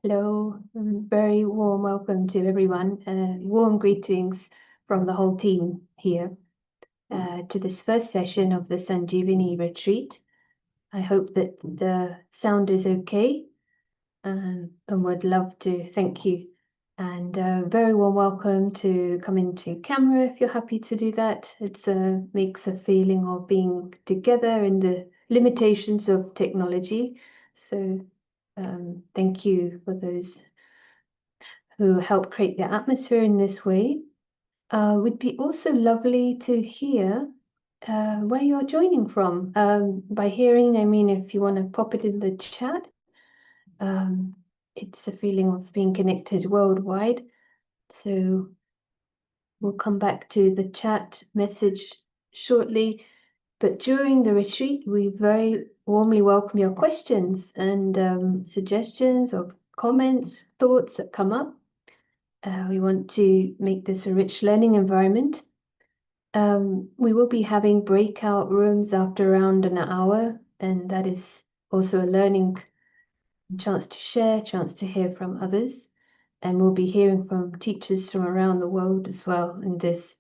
Hello, very warm welcome to everyone. Warm greetings from the whole team here to this first session of the Sanjeevani retreat. I hope that the sound is okay and would love to thank you. And very warm welcome to come into camera if you're happy to do that. It makes a feeling of being together in the limitations of technology. So thank you for those who help create the atmosphere in this way. Would be also lovely to hear where you're joining from. By hearing, I mean if you want to pop it in the chat. It's a feeling of being connected worldwide. So we'll come back to the chat message shortly. But during the retreat, we very warmly welcome your questions and suggestions or comments, thoughts that come up. We want to make this a rich learning environment. We will be having breakout rooms after around an hour, and that is also a learning chance to share, chance to hear from others. And we'll be hearing from teachers from around the world as well in this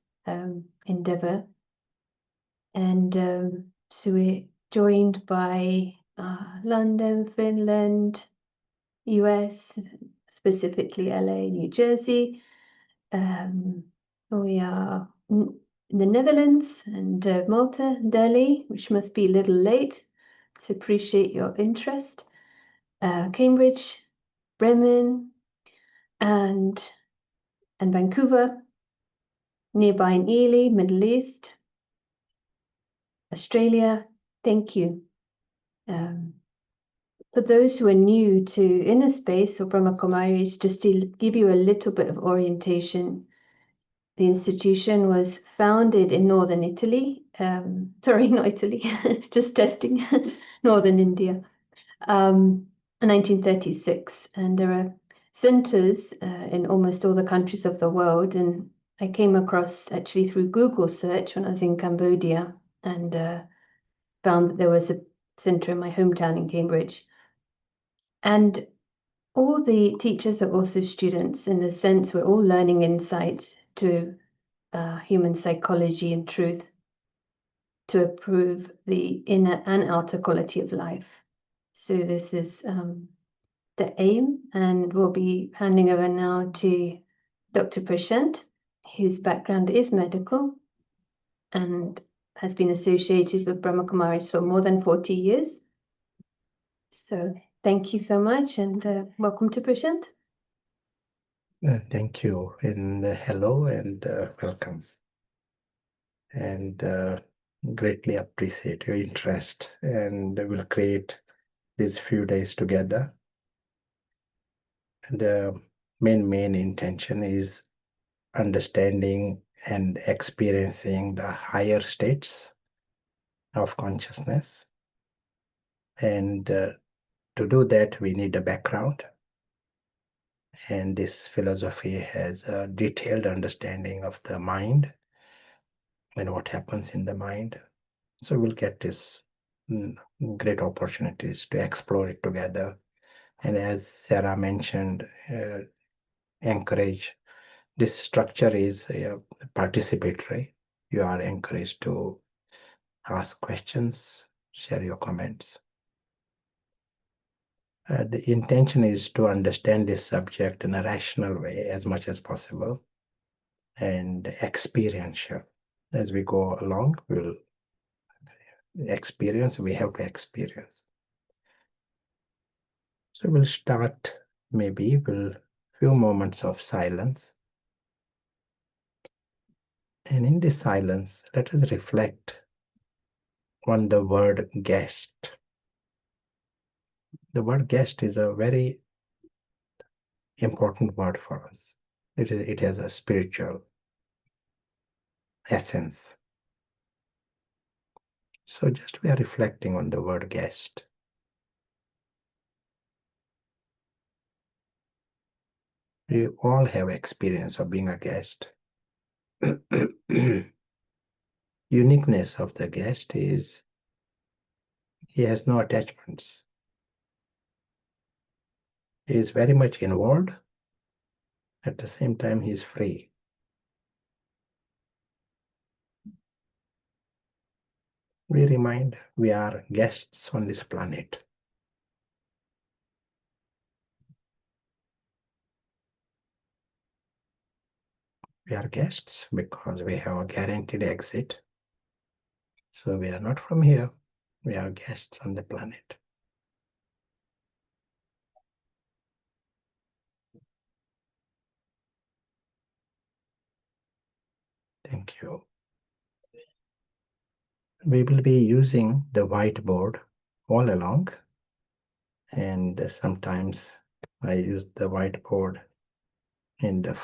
endeavor. And so we're joined by London, Finland, US, specifically LA, New Jersey. We are in the Netherlands and Malta, Delhi, which must be a little late. So appreciate your interest. Cambridge, Bremen, and Vancouver, nearby in Ely, Middle East, Australia. Thank you. For those who are new to Inner Space or Brahma Kumaris, just to give you a little bit of orientation, the institution was founded in northern Italy. Sorry, not Italy, just testing, northern India, in 1936. And there are centers in almost all the countries of the world. And I came across actually through Google search when I was in Cambodia and found that there was a center in my hometown in Cambridge. And all the teachers are also students in the sense we're all learning insights to human psychology and truth to improve the inner and outer quality of life. So this is the aim, and we'll be handing over now to Dr. Prashant, whose background is medical and has been associated with Brahma Kumaris for more than 40 years. So thank you so much, and welcome to Prashant. Thank you, and hello and welcome. And greatly appreciate your interest, and we'll create these few days together. And the main intention is understanding and experiencing the higher states of consciousness. And to do that, we need a background. And this philosophy has a detailed understanding of the mind and what happens in the mind. So we'll get this great opportunities to explore it together. And as Sarah mentioned, encourage, this structure is participatory. You are encouraged to ask questions, share your comments. The intention is to understand this subject in a rational way as much as possible and experiential. As we go along, we'll experience, we have to experience. So we'll start maybe with a few moments of silence. And in this silence, let us reflect on the word guest. The word guest is a very important word for us. It has a spiritual essence. So just we are reflecting on the word guest. We all have experience of being a guest. Uniqueness of the guest is he has no attachments. He is very much involved. At the same time, he is free. We remind we are guests on this planet. We are guests because we have a guaranteed exit. So we are not from here. We are guests on the planet. Thank you. We will be using the whiteboard all along. And sometimes I use the whiteboard in the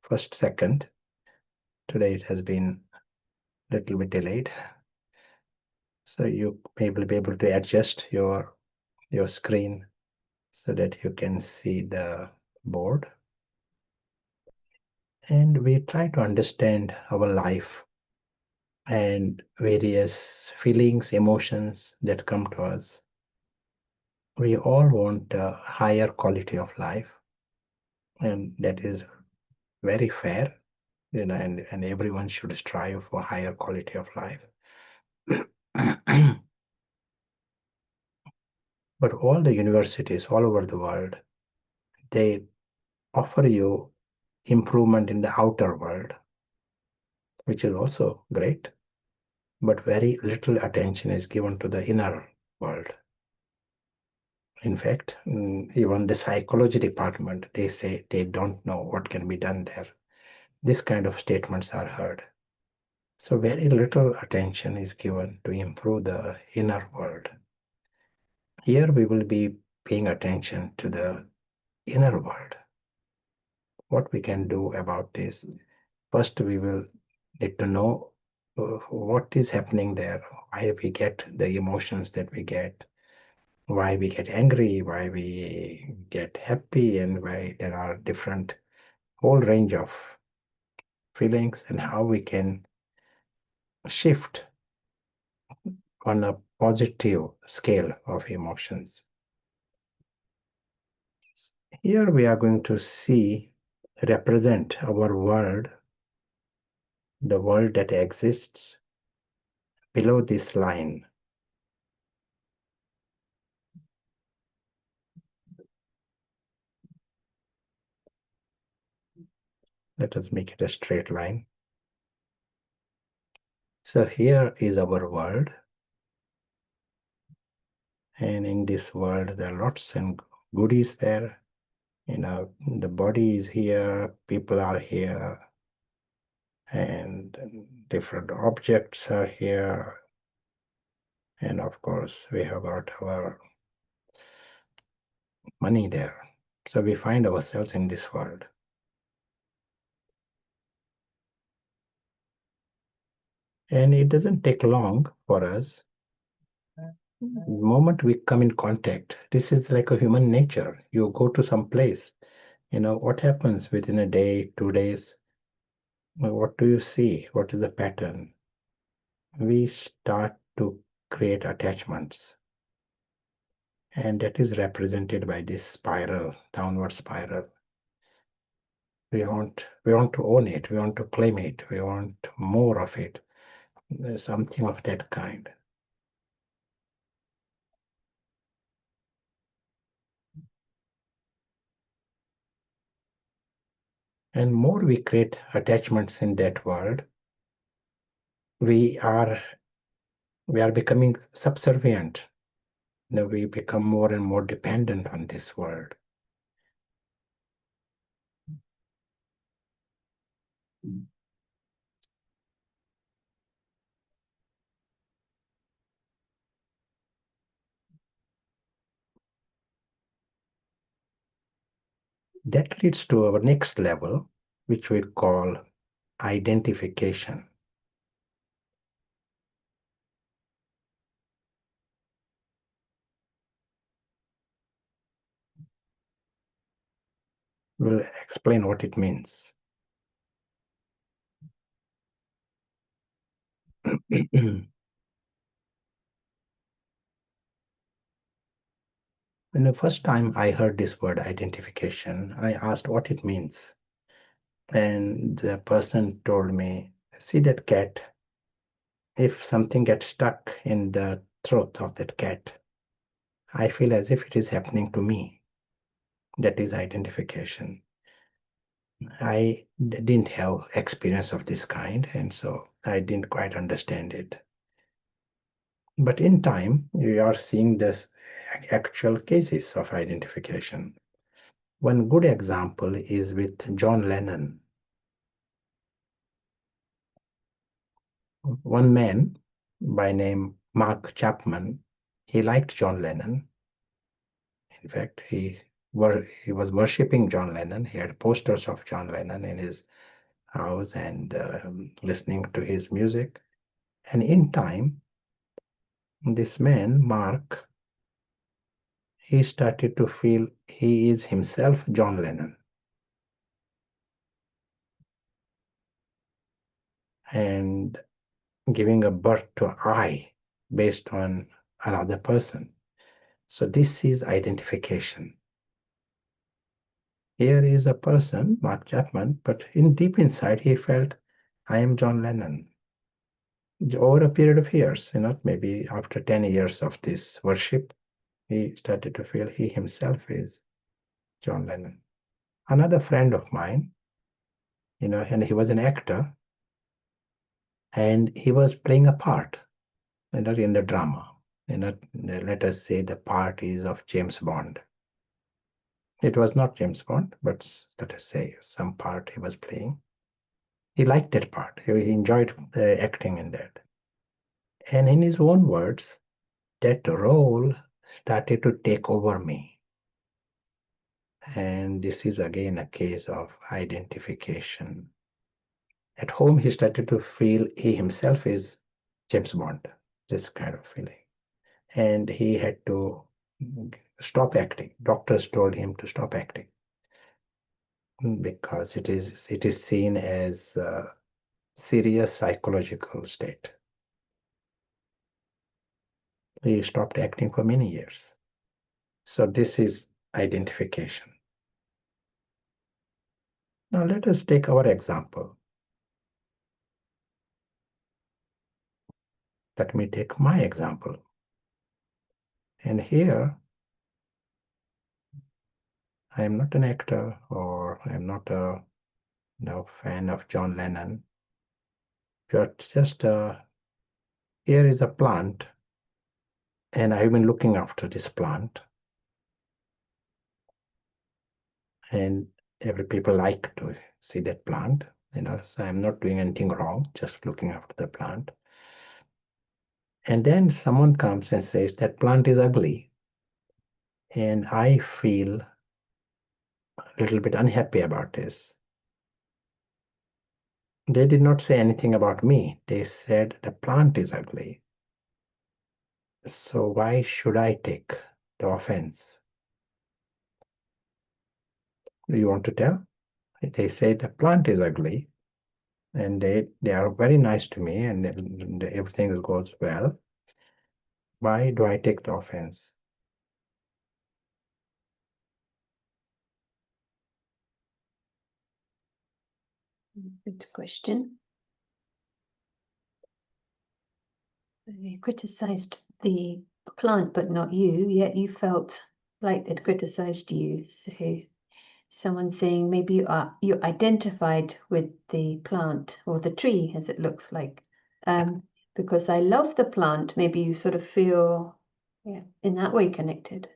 first second. Today it has been a little bit delayed. So you will be able to adjust your screen so that you can see the board. And we try to understand our life and various feelings, emotions that come to us. We all want a higher quality of life, and that is very fair, and everyone should strive for higher quality of life. But all the universities all over the world, they offer you improvement in the outer world, which is also great, but very little attention is given to the inner world. In fact, even the psychology department, they say they don't know what can be done there. This kind of statements are heard. So very little attention is given to improve the inner world. Here we will be paying attention to the inner world. What we can do about this. First, we will need to know what is happening there, why we get the emotions that we get, why we get angry, why we get happy, and why there are different whole range of feelings, and how we can shift on a positive scale of emotions. Here we are going to see represent our world, the world that exists below this line. Let us make it a straight line. So here is our world. And in this world, there are lots and goodies there. The body is here, people are here, and different objects are here. And of course, we have got our money there. So we find ourselves in this world. And it doesn't take long for us. The moment we come in contact, this is like a human nature. You go to some place, what happens within a day, 2 days? What do you see? What is the pattern? We start to create attachments. And that is represented by this spiral, downward spiral. We want to own it. We want to claim it. We want more of it. Something of that kind. And more we create attachments in that world, we are becoming subservient. We become more and more dependent on this world. That leads to our next level, which we call identification. We'll explain what it means. When the first time I heard this word identification, I asked what it means. And the person told me, see that cat? If something gets stuck in the throat of that cat, I feel as if it is happening to me. That is identification. I didn't have experience of this kind, and so I didn't quite understand it. But in time, we are seeing this actual cases of identification. One good example is with John Lennon. One man by name Mark Chapman, he liked John Lennon. In fact, he was worshipping John Lennon. He had posters of John Lennon in his house and listening to his music. And in time, this man, Mark, he started to feel he is himself John Lennon. And giving a birth to I based on another person. So this is identification. Here is a person, Mark Chapman, but in deep inside he felt, I am John Lennon. Over a period of years, maybe after 10 years of this worship, he started to feel he himself is John Lennon. Another friend of mine, and he was an actor, and he was playing a part, in the drama. Let us say the part is of James Bond. It was not James Bond, but let us say some part he was playing. He liked that part. He enjoyed acting in that. And in his own words, that role started to take over me. And this is again a case of identification. At home, he started to feel he himself is James Bond, this kind of feeling. And he had to stop acting. Doctors told him to stop acting because it is seen as a serious psychological state. He stopped acting for many years. So this is identification. Now let us take our example. Let me take my example. And here, I am not an actor or I am not a fan of John Lennon. But just here is a plant, and I've been looking after this plant. And every people like to see that plant, so I'm not doing anything wrong, just looking after the plant. And then someone comes and says that plant is ugly. And I feel a little bit unhappy about this. They did not say anything about me. They said the plant is ugly. So why should I take the offense? Do you want to tell? They say the plant is ugly, and they are very nice to me, and everything goes well. Why do I take the offense? Good question. They criticized the plant, but not you, yet you felt like they'd criticized you. So someone saying maybe you identified with the plant or the tree as it looks like. Because I love the plant, maybe you sort of feel in that way connected.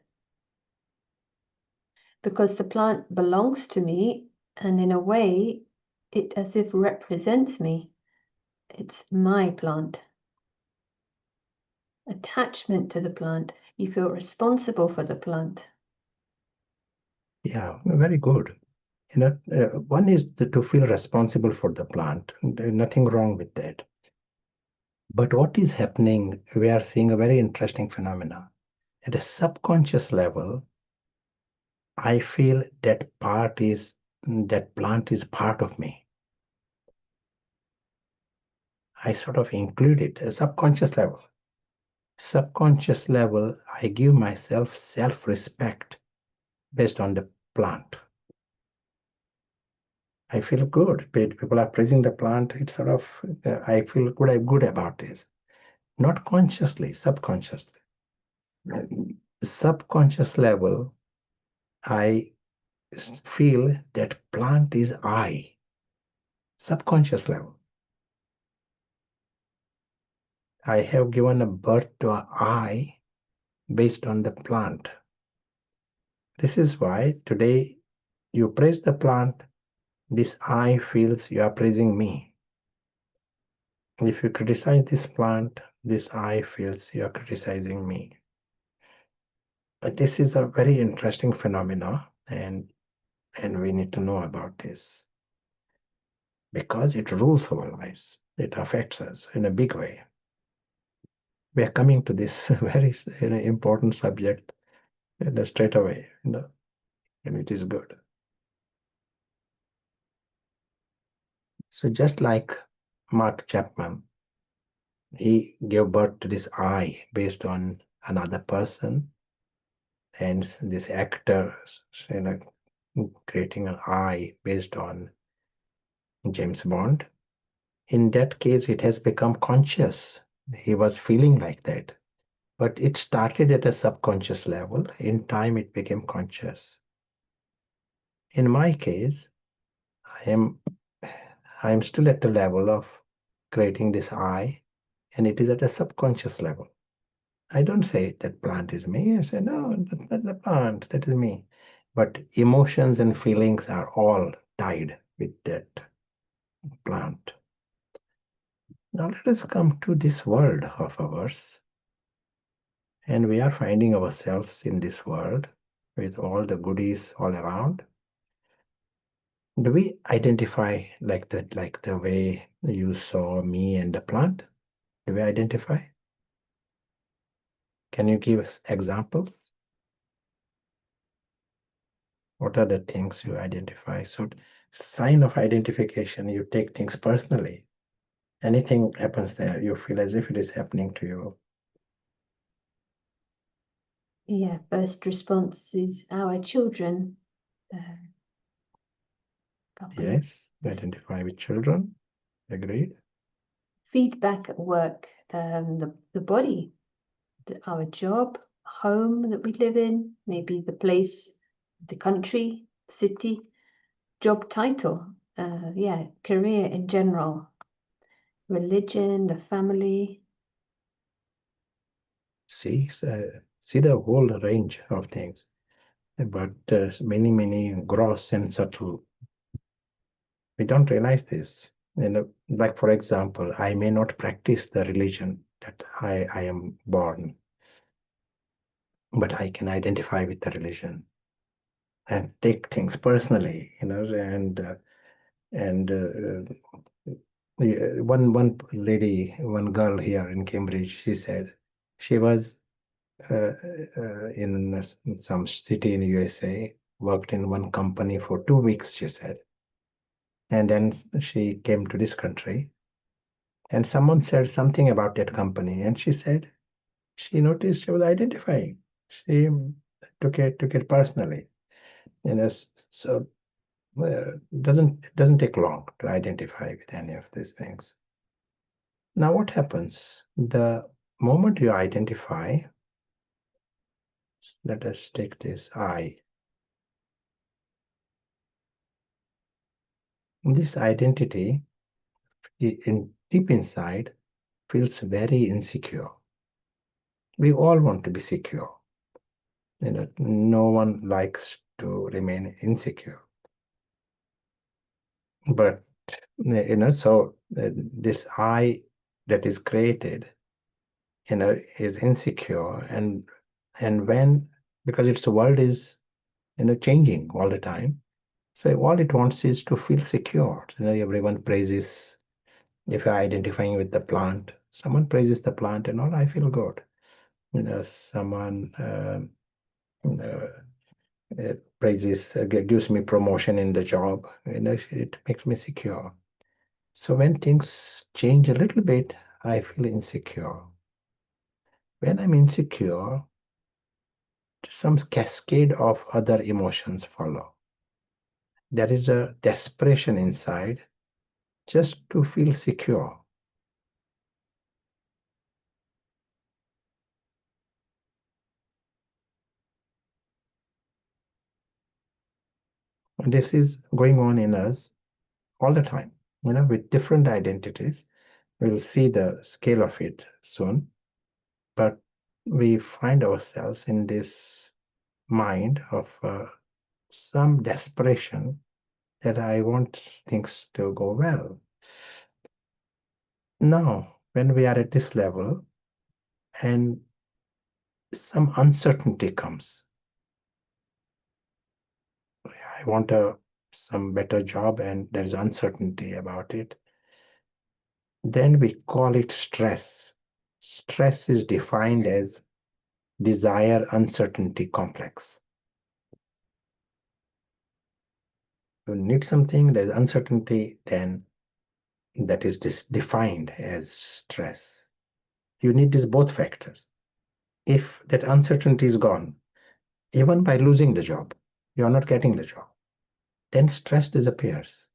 Because the plant belongs to me, and in a way, it as if represents me. It's my plant. Attachment to the plant. You feel responsible for the plant. Yeah, very good. One is to feel responsible for the plant. Nothing wrong with that. But what is happening, we are seeing a very interesting phenomena. At a subconscious level, I feel that plant is part of me. I sort of include it at a subconscious level. Subconscious level, I give myself self-respect based on the plant. I feel good. People are praising the plant. It's sort of, I feel good about this. Not consciously, subconsciously. Subconscious level, I feel that plant is I. Subconscious level. I have given a birth to an I based on the plant. This is why today you praise the plant, this I feels you are praising me. If you criticize this plant, this I feels you are criticizing me. But this is a very interesting phenomena, and we need to know about this because it rules our lives. It affects us in a big way. We are coming to this very important subject straight away, and it is good. So just like Mark Chapman, he gave birth to this I based on another person, and this actor, creating an I based on James Bond. In that case, it has become conscious. He was feeling like that. But it started at a subconscious level. In time, it became conscious. In my case, I am still at the level of creating this I, and it is at a subconscious level. I don't say that plant is me. I say, no, that's the plant, that is me. But emotions and feelings are all tied with that plant. Now let us come to this world of ours. And we are finding ourselves in this world with all the goodies all around. Do we identify like that, like the way you saw me and the plant? Do we identify? Can you give us examples? What are the things you identify? So, sign of identification, you take things personally. Anything happens there, you feel as if it is happening to you. Yeah, first response is our children. Yes, identify with children. Agreed. Feedback at work, the body, our job, home that we live in, maybe the place, the country, city, job title, yeah, career in general, religion, the family. See the whole range of things, but many gross and subtle. We don't realize this. Like for example, I may not practice the religion that I am born, but I can identify with the religion and take things personally, and one lady, one girl here in Cambridge, she said she was in some city in USA, worked in one company for 2 weeks, she said. And then she came to this country, and someone said something about that company, and she said she noticed she was identifying. She took it personally. So doesn't take long to identify with any of these things. Now, what happens the moment you identify? Let us take this I. This identity, deep inside, feels very insecure. We all want to be secure. No one likes to remain insecure. But so this I that is created, is insecure, and when, because its world is changing all the time, so all it wants is to feel secure. Everyone praises. If you're identifying with the plant, someone praises the plant and all, I feel good. Someone praises, gives me promotion in the job, it makes me secure. So when things change a little bit, I feel insecure. When I'm insecure, some cascade of other emotions follow. There is a desperation inside just to feel secure. And this is going on in us all the time, with different identities. We'll see the scale of it soon, but we find ourselves in this mind of some desperation that I want things to go well. Now, when we are at this level and some uncertainty comes, I want some better job and there's uncertainty about it, then we call it stress. Stress is defined as desire uncertainty complex. You need something, there's uncertainty, then that is defined as stress. You need these both factors. If that uncertainty is gone, even by losing the job, you are not getting the job, then stress disappears.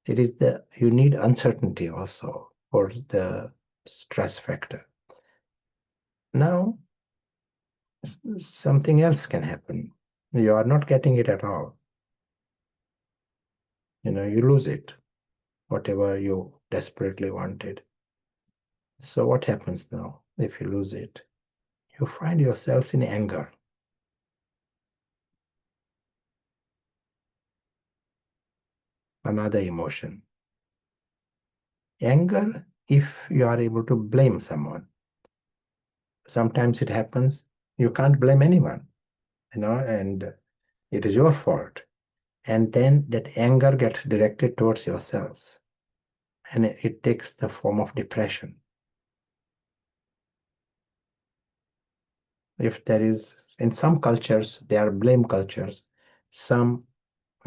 It is you need uncertainty also for the stress factor. Now, something else can happen. You are not getting it at all. You lose it, whatever you desperately wanted. So what happens now if you lose it? You find yourself in anger. Another emotion. Anger, if you are able to blame someone. Sometimes it happens, you can't blame anyone, and it is your fault. And then that anger gets directed towards yourselves. And it takes the form of depression. If there is, in some cultures, there are blame cultures, some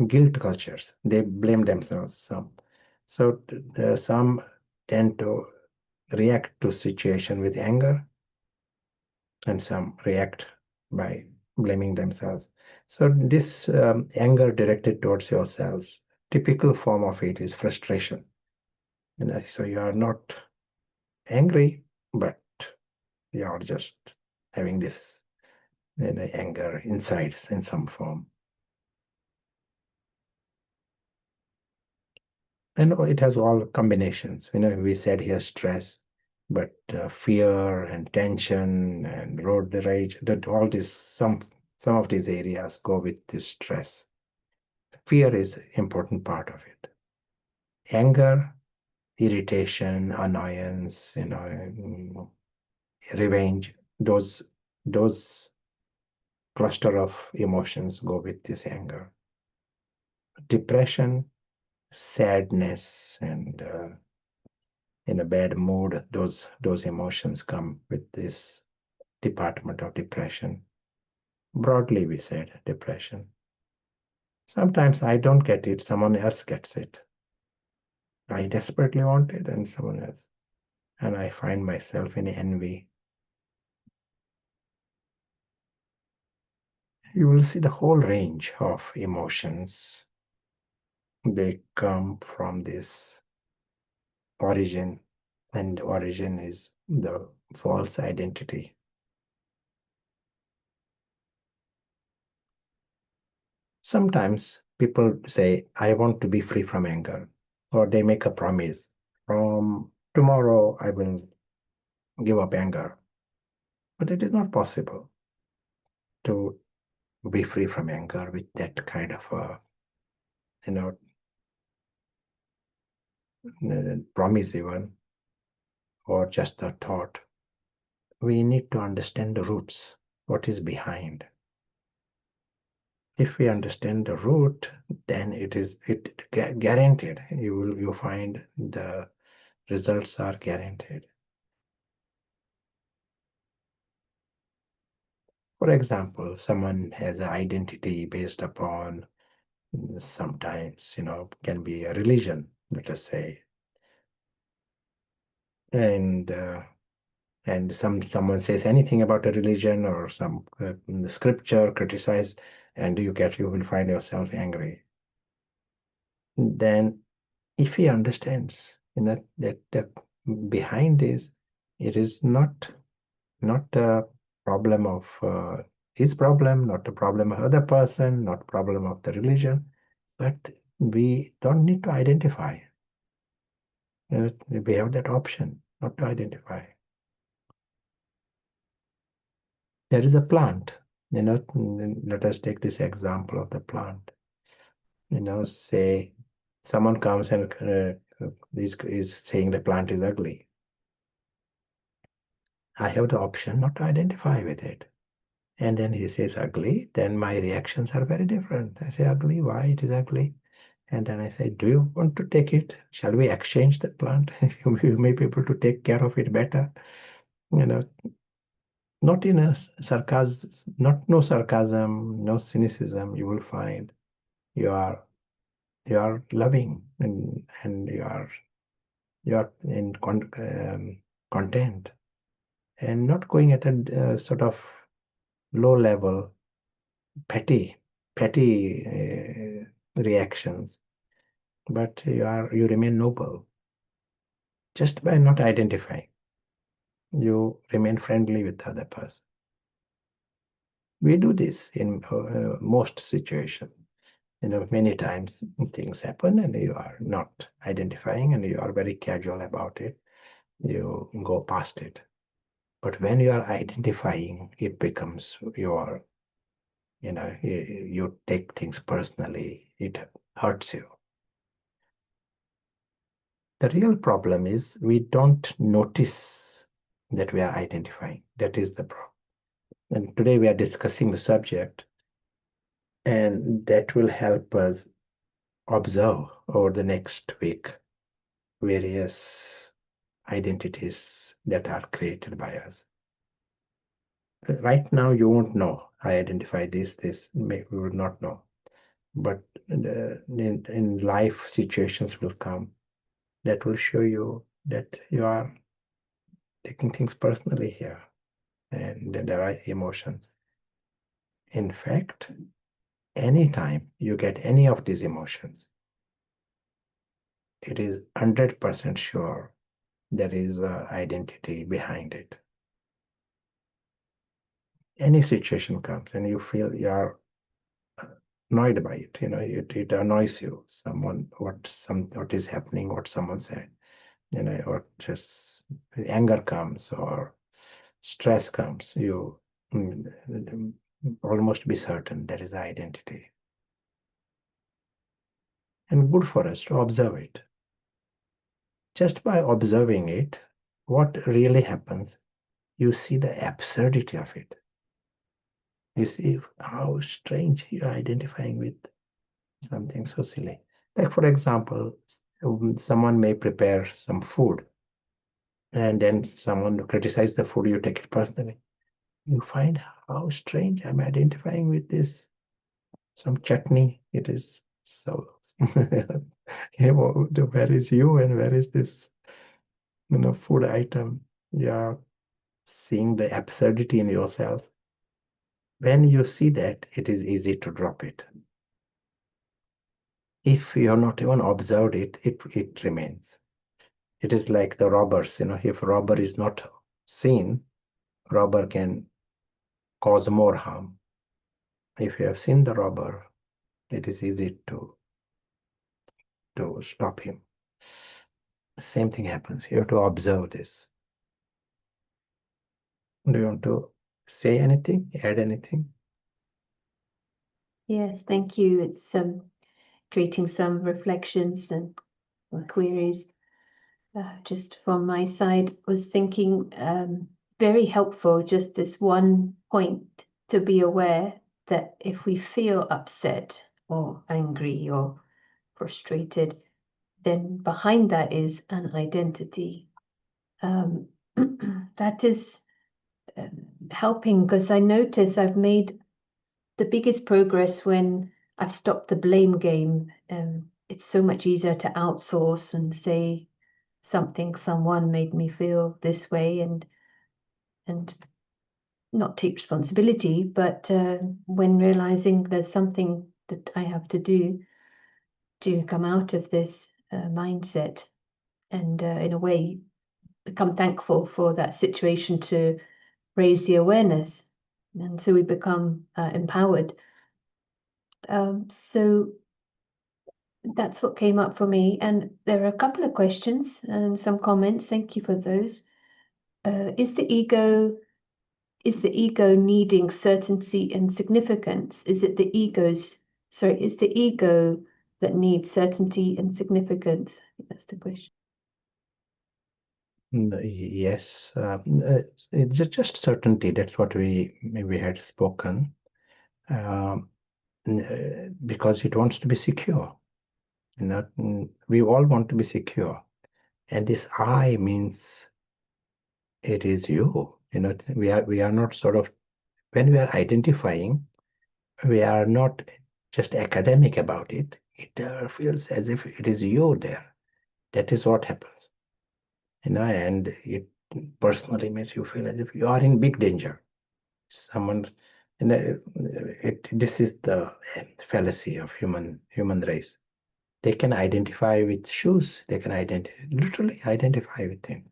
guilt cultures, they blame themselves. So some tend to react to situation with anger, and some react by blaming themselves. So this anger directed towards yourselves, typical form of it is frustration. So you are not angry, but you are just having this anger inside in some form. And it has all combinations. We said here stress, but fear and tension and road rage, that all this, some of these areas go with this stress. Fear is important part of it. Anger, irritation, annoyance, revenge, those cluster of emotions go with this anger. Depression, sadness, and in a bad mood, those emotions come with this department of depression. Broadly, we said depression. Sometimes I don't get it, someone else gets it. I desperately want it and someone else. And I find myself in envy. You will see the whole range of emotions. They come from this origin, and origin is the false identity. Sometimes people say, I want to be free from anger, or they make a promise. From tomorrow, I will give up anger. But it is not possible to be free from anger with that kind of promise even, or just a thought. We need to understand the roots, what is behind. If we understand the root, then it guaranteed. You find the results are guaranteed. For example, someone has an identity based upon, sometimes, can be a religion, let us say. And and someone says anything about a religion or some scripture criticize, and you will find yourself angry. Then if he understands, that behind it is not a problem of his problem, not a problem of other person, not problem of the religion, but we don't need to identify. We have that option not to identify. There is a plant, let us take this example of the plant. Say someone comes and is saying the plant is ugly. I have the option not to identify with it. And then he says ugly, then my reactions are very different. I say ugly, why it is ugly? And then I say, do you want to take it? Shall we exchange the plant? You may be able to take care of it better. Not in a sarcasm, no sarcasm, no cynicism. You will find you are loving and you are in content, and not going at a sort of low level, petty reactions, but you remain noble. Just by not identifying, you remain friendly with the other person. We do this in most situations. Many times things happen and you are not identifying and you are very casual about it. You go past it. But when you are identifying, it becomes you take things personally. It hurts you. The real problem is we don't notice that we are identifying. That is the problem. And today we are discussing the subject, and that will help us observe over the next week various identities that are created by us. Right now, you won't know. I identify this, we would not know. But in life, situations will come that will show you that you are taking things personally here, and there are emotions. In fact, anytime you get any of these emotions, it is 100% sure there is an identity behind it. Any situation comes and you feel you are annoyed by it, it annoys you. What is happening, what someone said, or just anger comes or stress comes, you almost be certain that is identity. And good for us to observe it. Just by observing it, what really happens, you see the absurdity of it. You see how strange you are identifying with something so silly. Like, for example, someone may prepare some food and then someone criticizes the food, you take it personally. You find how strange I'm identifying with this. Some chutney, it is so, where is you and where is this, food item? You are seeing the absurdity in yourself. When you see that, it is easy to drop it. If you have not even observed it, it remains. It is like the robbers, if a robber is not seen, robber can cause more harm. If you have seen the robber, it is easy to stop him. Same thing happens. You have to observe this. Do you want to say anything, add anything? Yes, thank you. It's creating some reflections and queries. Just from my side, was thinking very helpful, just this one point to be aware that if we feel upset or angry or frustrated, then behind that is an identity. That is helping, because I notice I've made the biggest progress when I've stopped the blame game. It's so much easier to outsource and say someone made me feel this way, and and not take responsibility, but when realizing there's something that I have to do to come out of this mindset, and in a way become thankful for that situation to raise the awareness, and so we become empowered. So that's what came up for me, and there are a couple of questions and some comments. Thank you for those. Is the ego needing certainty and significance? Is it the is the ego that needs certainty and significance? I think that's the question. Yes, just certainty. That's what we had spoken, because it wants to be secure. We all want to be secure, and this I means it is you. We are not sort of, when we are identifying, we are not just academic about it. It feels as if it is you there. That is what happens. And it personally makes you feel as if you are in big danger. Someone, this is the fallacy of human race. They can identify with shoes. They can literally identify with him,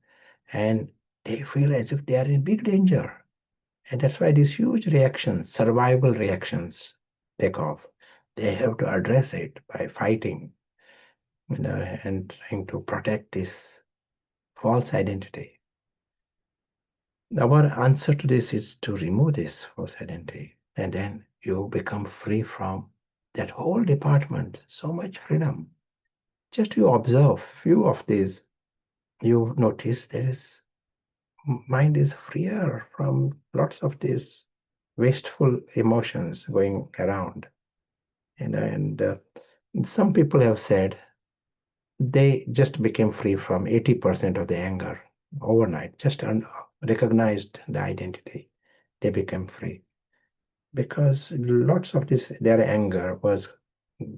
and they feel as if they are in big danger. And that's why these huge reactions, survival reactions, take off. They have to address it by fighting, and trying to protect this false identity. Our answer to this is to remove this false identity, and then you become free from that whole department. So much freedom. Just you observe few of these, you notice mind is freer from lots of these wasteful emotions going around. And some people have said they just became free from 80% of the anger overnight, just recognized the identity. They became free, because lots of their anger was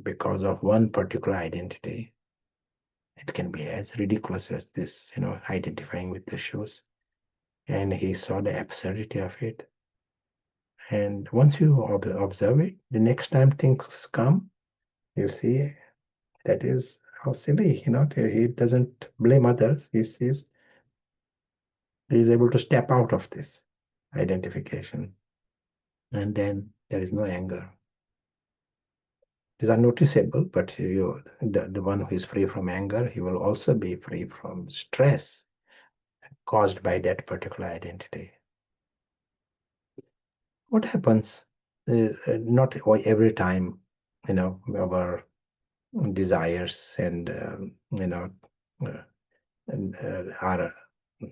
because of one particular identity. It can be as ridiculous as this, identifying with the shoes. And he saw the absurdity of it. And once you observe it, the next time things come, you see that is how silly, he doesn't blame others. He sees he is able to step out of this identification. And then there is no anger. These are noticeable, but the one who is free from anger, he will also be free from stress caused by that particular identity. What happens? Not every time, our desires and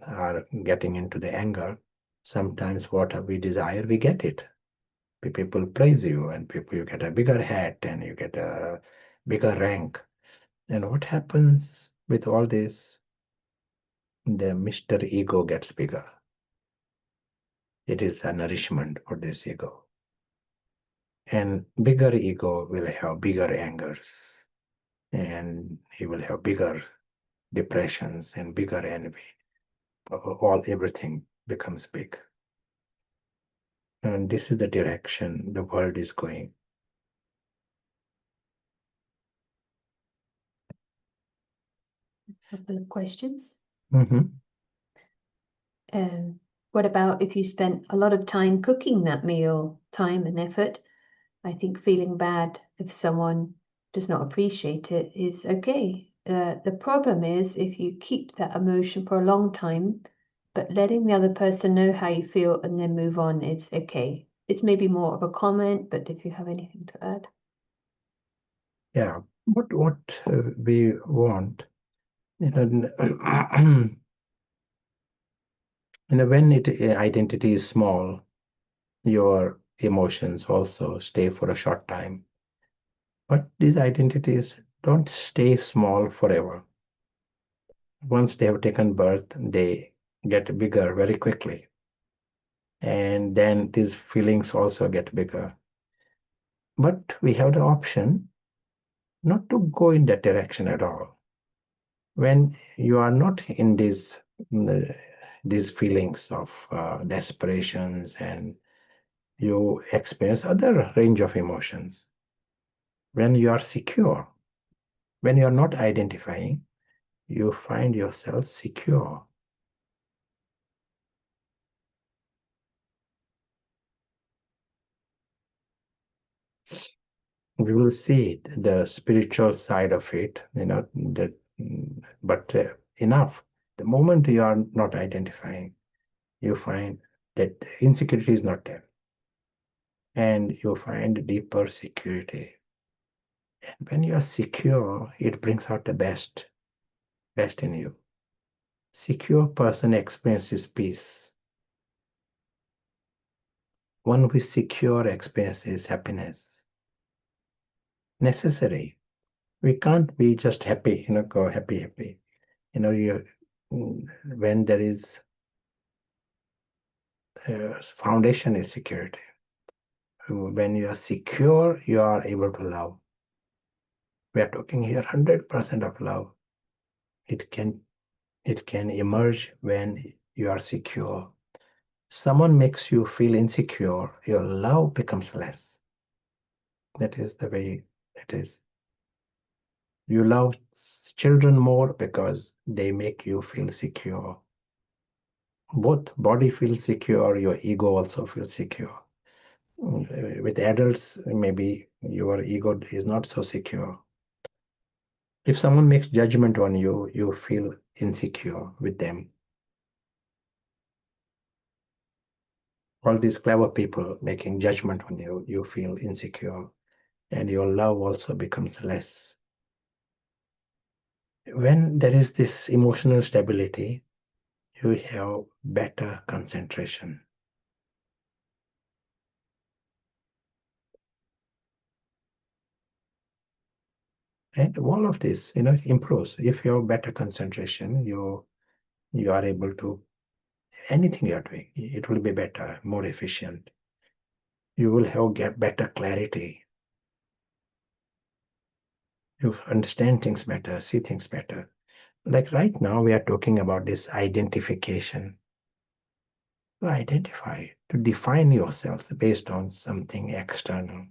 are getting into the anger. Sometimes what we desire, we get it. People praise you, and you get a bigger hat, and you get a bigger rank. And what happens with all this? The Mr. Ego gets bigger. It is a nourishment for this ego. And bigger ego will have bigger angers, and he will have bigger depressions and bigger envy. Everything becomes big. And this is the direction the world is going. A couple of questions. Mm-hmm. What about if you spent a lot of time cooking that meal, time and effort? I think feeling bad if someone does not appreciate it is okay. The problem is if you keep that emotion for a long time, but letting the other person know how you feel and then move on, it's okay. It's maybe more of a comment, but if you have anything to add. Yeah, what we want, when identity is small, your emotions also stay for a short time. But these identities don't stay small forever. Once they have taken birth, they get bigger very quickly. And then these feelings also get bigger. But we have the option not to go in that direction at all. When you are not in this these feelings of desperations, and you experience other range of emotions. When you are secure, when you are not identifying, you find yourself secure. We will see it, the spiritual side of it, but enough. The moment you are not identifying, you find that insecurity is not there, and you find deeper security. And when you are secure, it brings out the best in you. Secure person experiences peace. One who is secure experiences happiness. Necessary. We can't be just happy, go happy. When there is foundation is security. When you are secure, you are able to love. We are talking here 100% of love. It can emerge when you are secure. Someone makes you feel insecure, your love becomes less. That is the way it is. You love children more because they make you feel secure. Both body feels secure, your ego also feels secure. With adults, maybe your ego is not so secure. If someone makes judgment on you, you feel insecure with them. All these clever people making judgment on you, you feel insecure, and your love also becomes less. When there is this emotional stability, you have better concentration. And all of this, improves. If you have better concentration, you are able to, anything you are doing, it will be better, more efficient. You will get better clarity. You understand things better, see things better. Like right now, we are talking about this identification. To identify, to define yourself based on something external.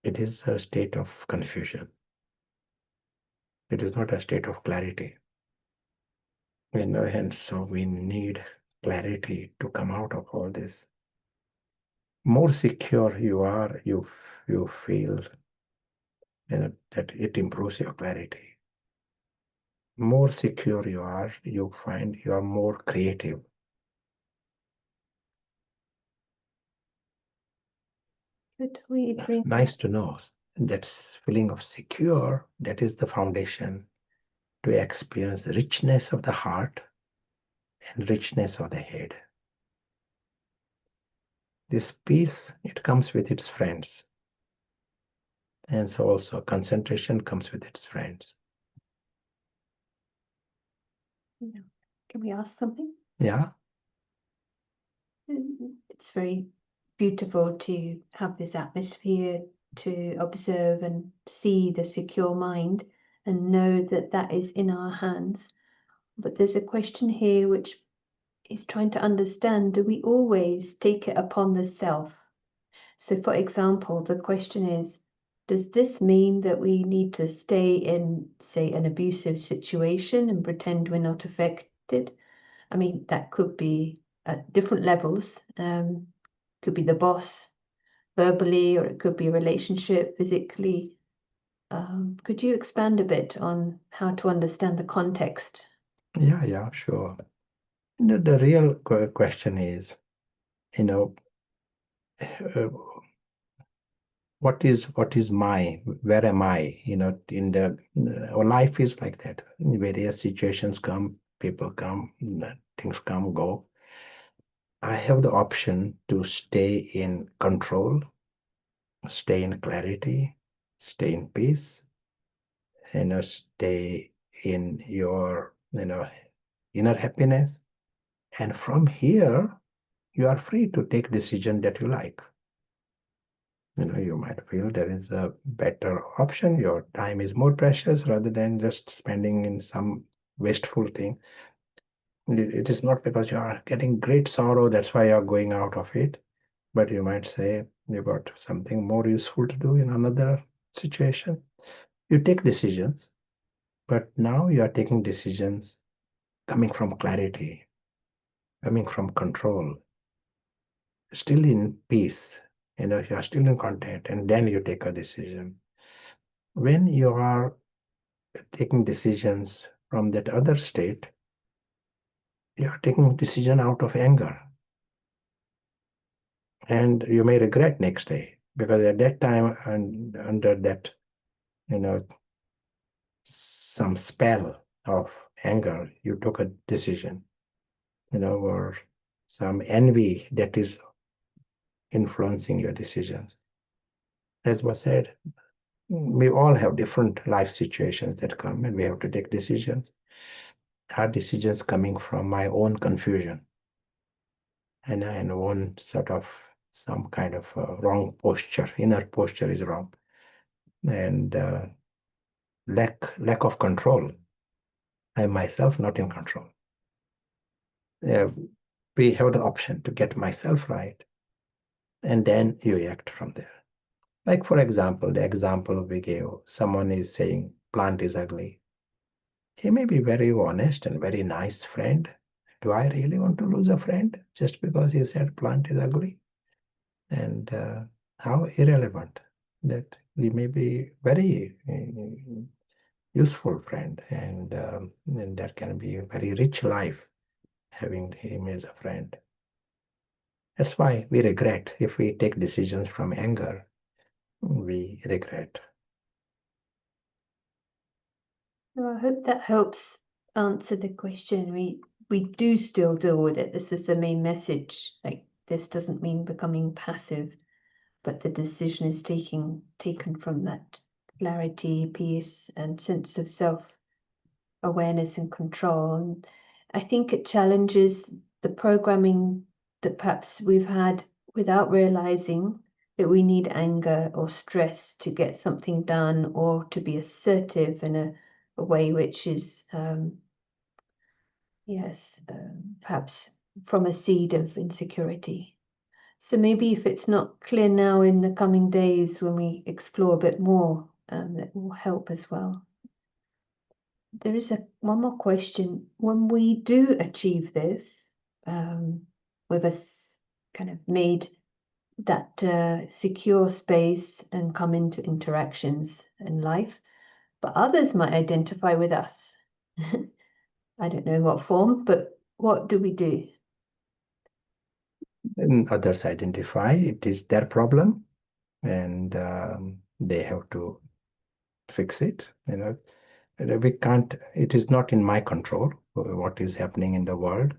It is a state of confusion. It is not a state of clarity. And so we need clarity to come out of all this. More secure you are, you feel that it improves your clarity. More secure you are, you find you are more creative. Could we bring Nice to know that feeling of secure, that is the foundation to experience richness of the heart and richness of the head. This peace, it comes with its friends. And so also concentration comes with its friends. Can we ask something? Yeah. It's very beautiful to have this atmosphere to observe and see the secure mind and know that that is in our hands. But there's a question here which is trying to understand, do we always take it upon the self? So for example, the question is, does this mean that we need to stay in, say, an abusive situation and pretend we're not affected? I mean, that could be at different levels. Could be the boss verbally, or it could be a relationship physically. Could you expand a bit on how to understand the context? Yeah, sure. The real question is, uh, what is my, where am I? In our life is like that. Various situations come, people come, things come, go. I have the option to stay in control, stay in clarity, stay in peace, stay in your, inner happiness. And from here, you are free to take decision that you like. You might feel there is a better option. Your time is more precious rather than just spending in some wasteful thing. It is not because you are getting great sorrow, that's why you are going out of it. But you might say you got something more useful to do in another situation. You take decisions, but now you are taking decisions coming from clarity, coming from control, still in peace. You are still in content, and then you take a decision. When you are taking decisions from that other state, you are taking decision out of anger, and you may regret next day, because at that time and under that some spell of anger, you took a decision, or some envy that is influencing your decisions. As was said, we all have different life situations that come, and we have to take decisions. Are decisions coming from my own confusion and own sort of some kind of wrong posture? Inner posture is wrong, and lack of control. I myself not in control. We have the option to get myself right, and then you act from there. Like, for example, the example we gave, someone is saying plant is ugly. He may be very honest and very nice friend. Do I really want to lose a friend just because he said plant is ugly? And how irrelevant that we may be very useful friend, and that can be a very rich life having him as a friend. That's why we regret if we take decisions from anger. We regret. Well, I hope that helps answer the question. We do still deal with it. This is the main message. Like, this doesn't mean becoming passive, but the decision is taken from that clarity, peace, and sense of self-awareness and control. And I think it challenges the programming that perhaps we've had without realizing that we need anger or stress to get something done, or to be assertive in a way which is, perhaps from a seed of insecurity. So maybe if it's not clear now, in the coming days when we explore a bit more, that will help as well. There is one more question. When we do achieve this, with us kind of made that secure space and come into interactions in life, but others might identify with us. I don't know in what form, but what do we do? And others identify it is their problem, and they have to fix it. We can't. It is not in my control what is happening in the world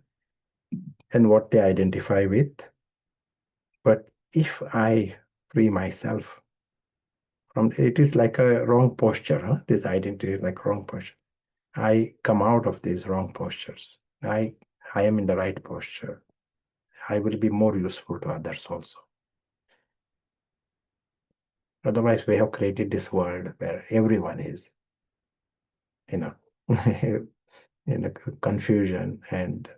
and what they identify with. But if I free myself from it, is like a wrong posture. This identity is like wrong posture. I come out of these wrong postures. I am in the right posture. I will be more useful to others also. Otherwise, we have created this world where everyone is, in a confusion, and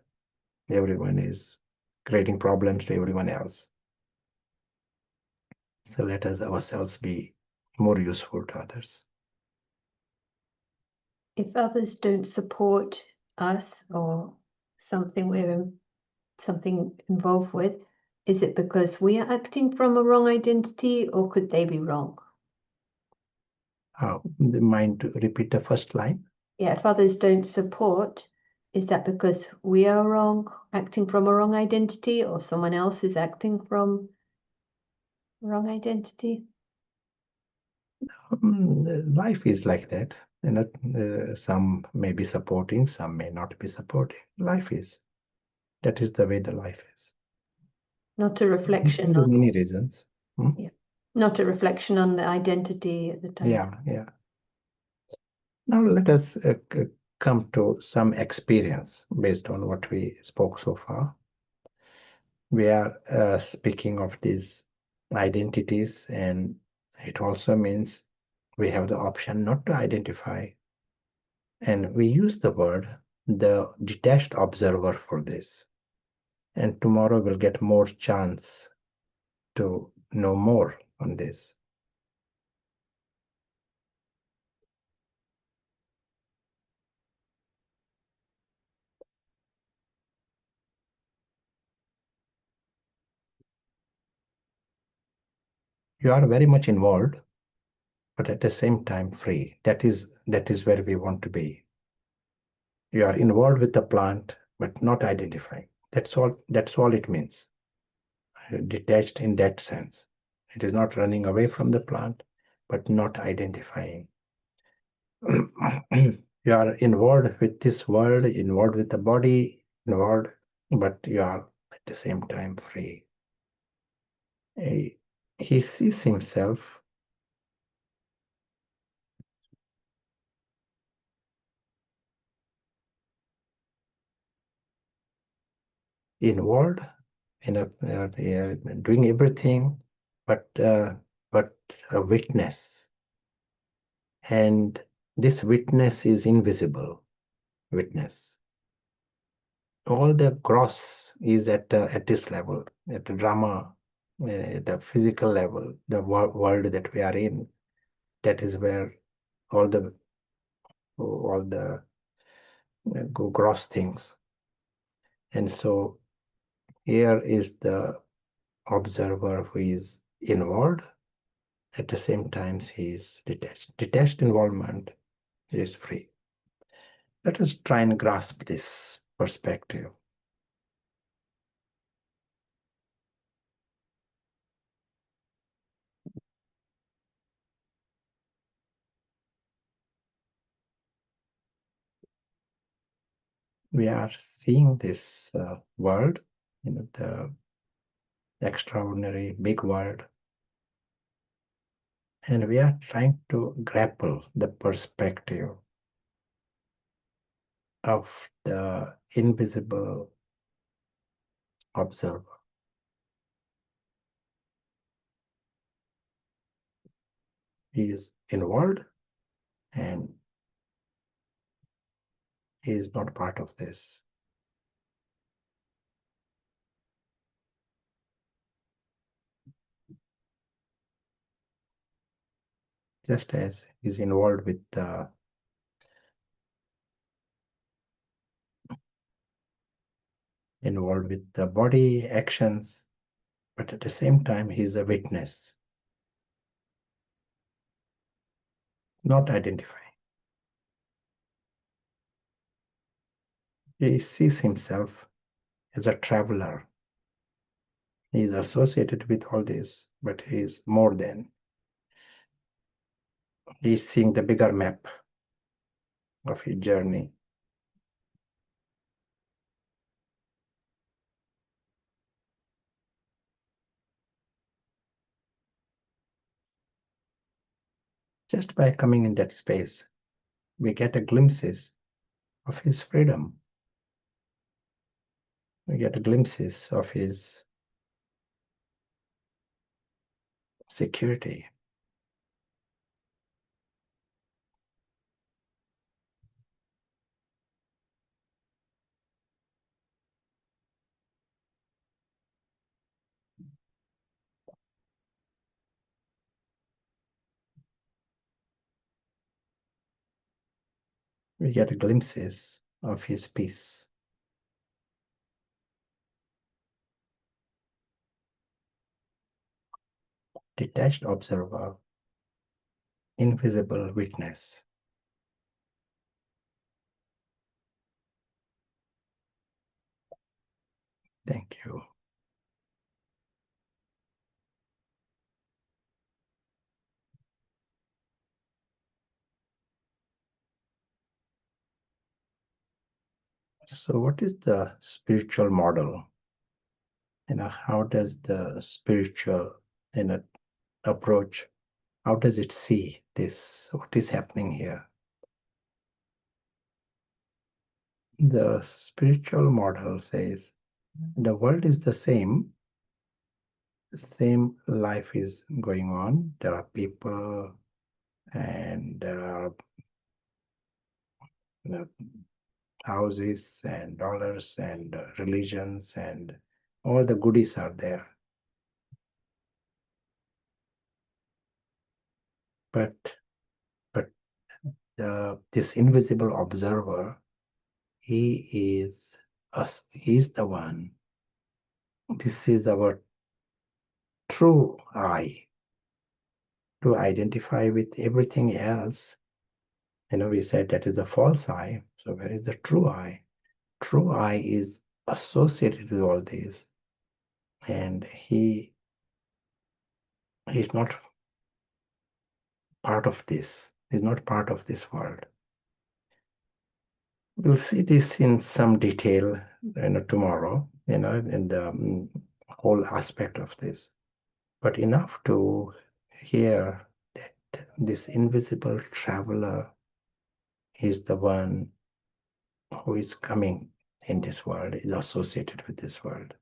everyone is creating problems to everyone else. So let us ourselves be more useful to others. If others don't support us or something we're involved with, is it because we are acting from a wrong identity, or could they be wrong? Mind to repeat the first line? Yeah, if others don't support, is that because we are wrong, acting from a wrong identity, or someone else is acting from a wrong identity? Life is like that. Some may be supporting, some may not be supporting. Life is. That is the way the life is. Not a reflection There are on, many reasons. yeah, not a reflection on the identity at the time. Yeah. Now let us come to some experience based on what we spoke so far. We are speaking of these identities, and it also means we have the option not to identify. And we use the word the detached observer for this. And tomorrow we'll get more chance to know more on this. You are very much involved, but at the same time free. That is where we want to be. You are involved with the plant, but not identifying. That's all it means. Detached in that sense. It is not running away from the plant, but not identifying. You are involved with this world, involved with the body, involved, but you are at the same time free. He sees himself involved in doing everything, but a witness. And this witness is invisible witness. All the gross is at this level, at the drama, at the physical level, the world that we are in. That is where all the gross things. And so here is the observer who is involved. At the same time, he is detached. Detached involvement is free. Let us try and grasp this perspective. We are seeing this world, the extraordinary big world, and we are trying to grapple the perspective of the invisible observer. He is involved and he is not part of this. Just as he's involved with the body actions, but at the same time he's a witness, not identifying. He sees himself as a traveler. He is associated with all this, but he is more than. He is seeing the bigger map of his journey. Just by coming in that space, we get a glimpses of his freedom. We get a glimpses of his security. We get glimpses of his peace. Detached observer, invisible witness. Thank you. So what is the spiritual model? How does the spiritual approach, how does it see this, what is happening here? The spiritual model says the world is the same life is going on. There are people and there are houses and dollars and religions and all the goodies are there. But this invisible observer, he's the one. This is our true I. To identify with everything else, we said that is the false I. So where is the true I? True I is associated with all these, and he's not part of this. He's not part of this world. We'll see this in some detail, tomorrow, in the whole aspect of this. But enough to hear that this invisible traveler is the one who is coming in this world, is associated with this world.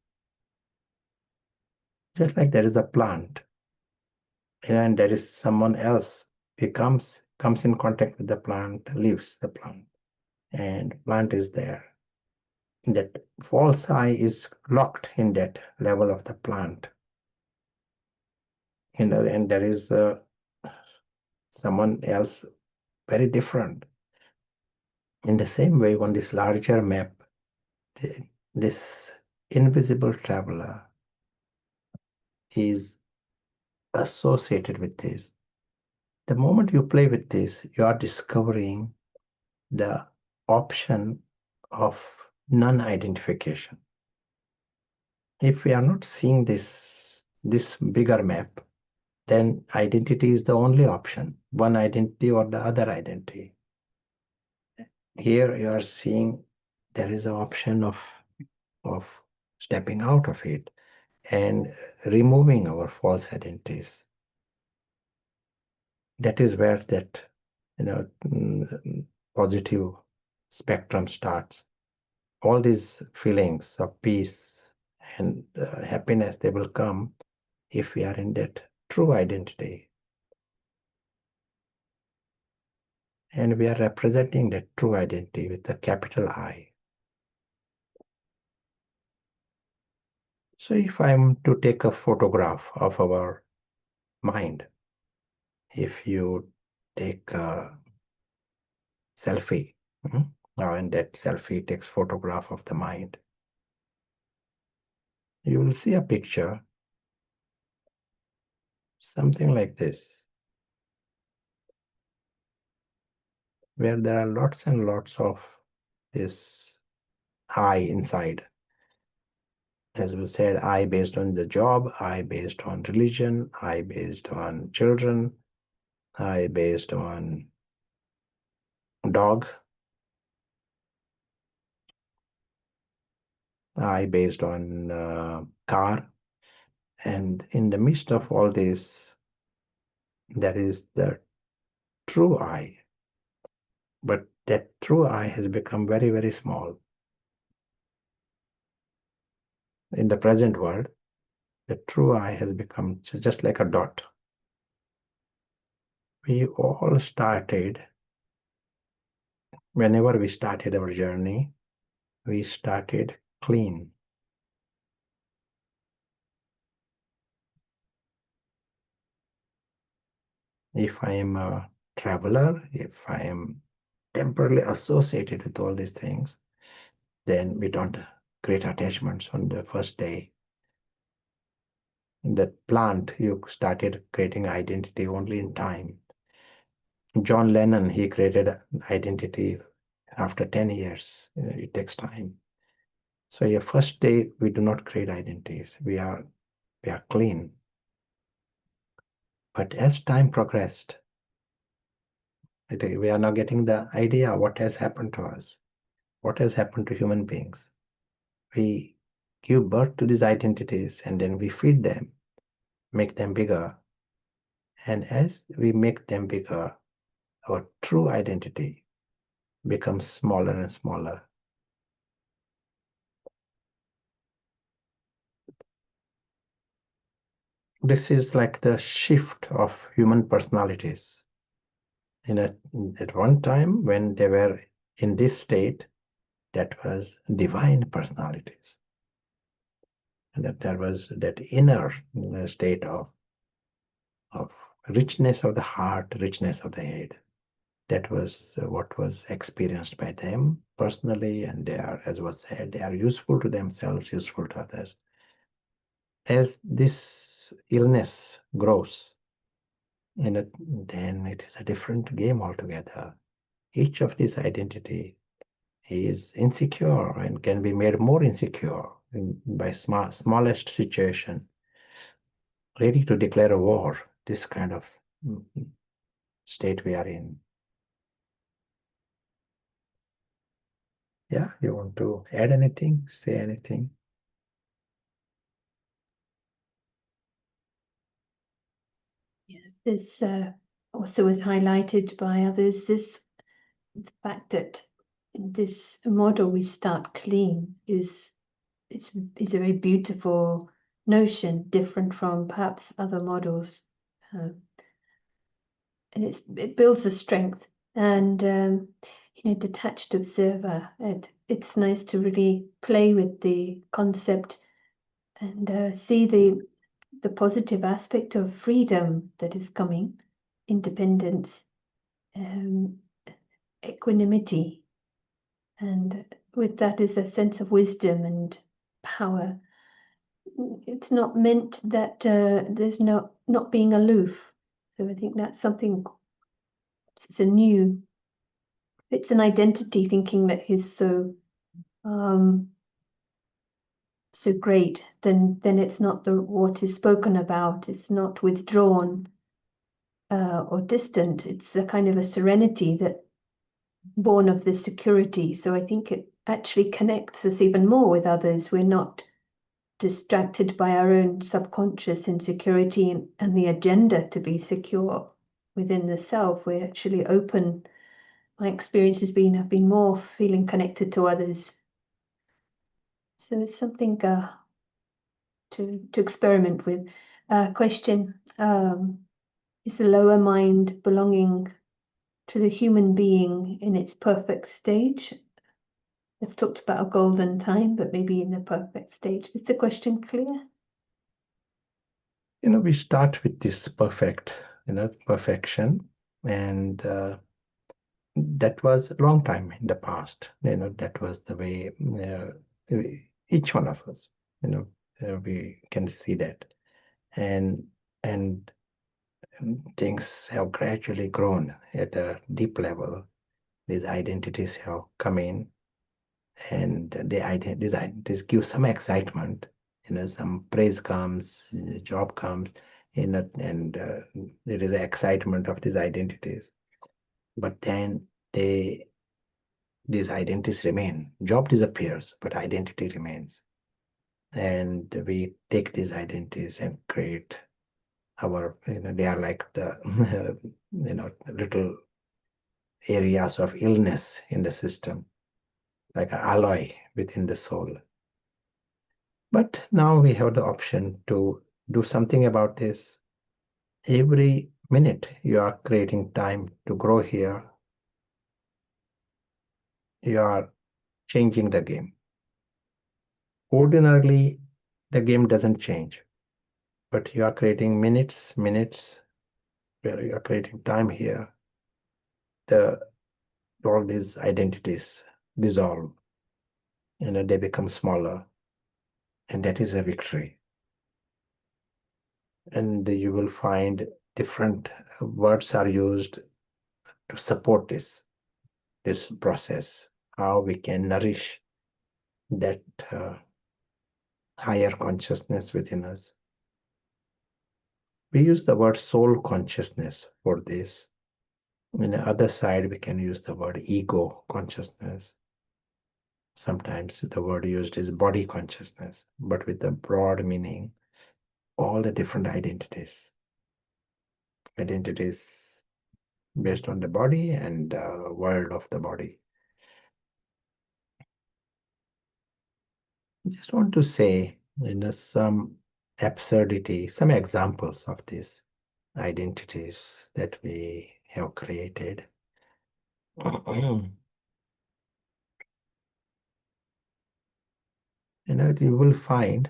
Just like there is a plant, and there is someone else who comes in contact with the plant, leaves the plant, and plant is there. That false I is locked in that level of the plant. And there is someone else very different. In the same way, on this larger map, this invisible traveler is associated with this. The moment you play with this, you are discovering the option of non-identification. If we are not seeing this bigger map, then identity is the only option, one identity or the other identity. Here you are seeing there is an option of stepping out of it and removing our false identities. That is where that positive spectrum starts. All these feelings of peace and happiness, they will come if we are in that true identity. And we are representing that true identity with a capital I. So if I'm to take a photograph of our mind, if you take a selfie, and that selfie takes photograph of the mind, you will see a picture, something like this, where there are lots and lots of this I inside. As we said, I based on the job, I based on religion, I based on children, I based on dog, I based on car. And in the midst of all this, there is the true I. But that true I has become very, very small. In the present world, the true I has become just like a dot. We all started, whenever we started our journey, we started clean. If I am a traveler, if I am temporarily associated with all these things, then we don't create attachments on the first day. In that plant, you started creating identity only in time. John Lennon, he created identity after 10 years. It takes time. So your first day, we do not create identities. We are clean. But as time progressed, we are now getting the idea what has happened to us, what has happened to human beings. We give birth to these identities and then we feed them, make them bigger. And as we make them bigger, our true identity becomes smaller and smaller. This is like the shift of human personalities. At one time when they were in this state, that was divine personalities. And that there was that inner state of richness of the heart, richness of the head. That was what was experienced by them personally, and they are, as was said, they are useful to themselves, useful to others. As this illness grows, then it is a different game altogether. Each of these identity is insecure and can be made more insecure by smallest situation, ready to declare a war. This kind of state we are in. Yeah, you want to add anything, say anything? Yeah, this also was highlighted by others, the fact that this model, we start clean, is a very beautiful notion, different from perhaps other models. And it builds a strength. And detached observer, it's nice to really play with the concept and see the positive aspect of freedom that is coming, independence, equanimity, and with that is a sense of wisdom and power. It's not meant that there's not being aloof. So I think that's something. It's it's an identity thinking that is so so great. Then it's not what is spoken about. It's not withdrawn or distant. It's a kind of a serenity that born of this security. So I think it actually connects us even more with others. We're not distracted by our own subconscious insecurity and the agenda to be secure within the self. We're actually open. My experience have been more feeling connected to others. So it's something to experiment with. Question: is the lower mind belonging to the human being in its perfect stage? They've talked about a golden time, but maybe in the perfect stage. Is the question clear? We start with this perfection, and that was a long time in the past. That was the way each one of us, we can see that, and things have gradually grown at a deep level. These identities have come in, and these identities give some excitement. Some praise comes, job comes, and there is the excitement of these identities. But then these identities remain. Job disappears, but identity remains. And we take these identities and create they are like the, little areas of illness in the system, like an alloy within the soul. But now we have the option to do something about this. Every minute you are creating time to grow here, you are changing the game. Ordinarily, the game doesn't change, but you are creating minutes where you are creating time here. All these identities dissolve, they become smaller, and that is a victory. And you will find different words are used to support this process, how we can nourish that higher consciousness within us. We use the word soul consciousness for this. On the other side, we can use the word ego consciousness. Sometimes the word used is body consciousness, but with the broad meaning, all the different identities based on the body and world of the body. I just want to say, some absurdity, some examples of these identities that we have created. You will find,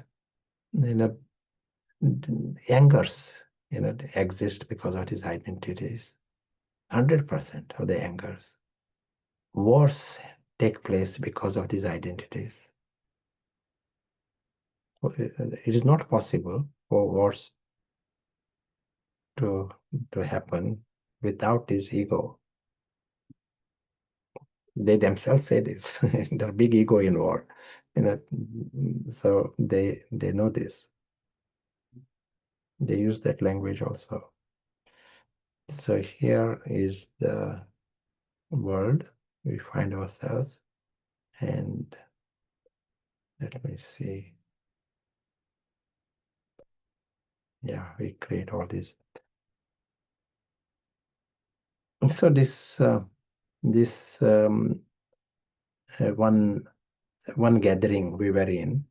angers, exist because of these identities. 100% of the angers. Wars take place because of these identities. It is not possible for wars to happen without this ego. They themselves say this. There's big ego in war, so they know this. They use that language also. So here is the world we find ourselves, and let me see. Yeah, we create all this. So this one gathering we were in,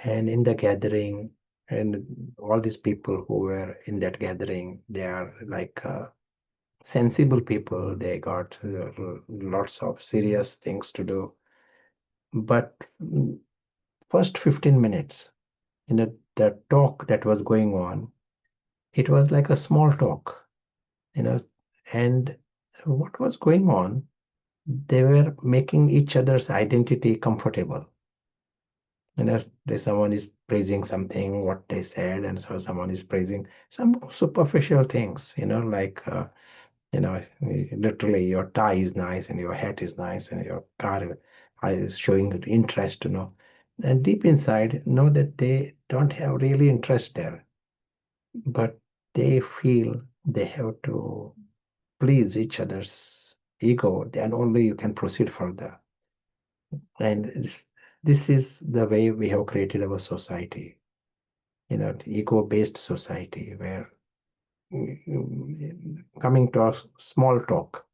and in the gathering, and all these people who were in that gathering, they are like sensible people. They got lots of serious things to do, but first 15 minutes, the talk that was going on, it was like a small talk, and what was going on, they were making each other's identity comfortable. Someone is praising something, what they said, and so someone is praising some superficial things, like, literally your tie is nice and your hat is nice and your car is showing interest, And deep inside, know that they don't have really interest there, but they feel they have to please each other's ego, then only you can proceed further. And this is the way we have created our society, ego-based society, where coming to a small talk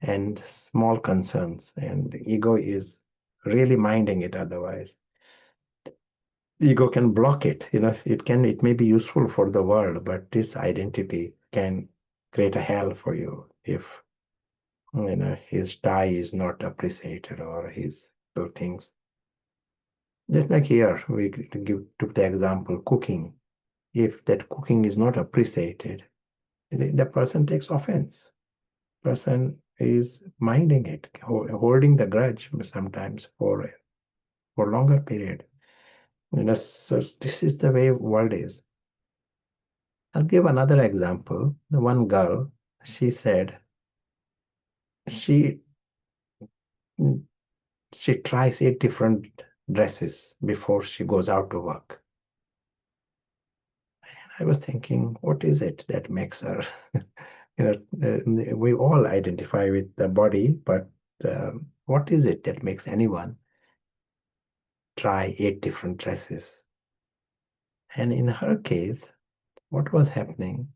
and small concerns, and ego is really minding it. Otherwise, ego can block it. It may be useful for the world, but this identity can create a hell for you if his tie is not appreciated, or his things. Just like here, we took the example cooking. If that cooking is not appreciated, the person takes offense. Person is minding it, holding the grudge sometimes for longer period. So this is the way world is. I'll give another example. The one girl, she said she she tries 8 different dresses before she goes out to work. I was thinking, what is it that makes her? We all identify with the body, but what is it that makes anyone try 8 different dresses? And in her case, what was happening?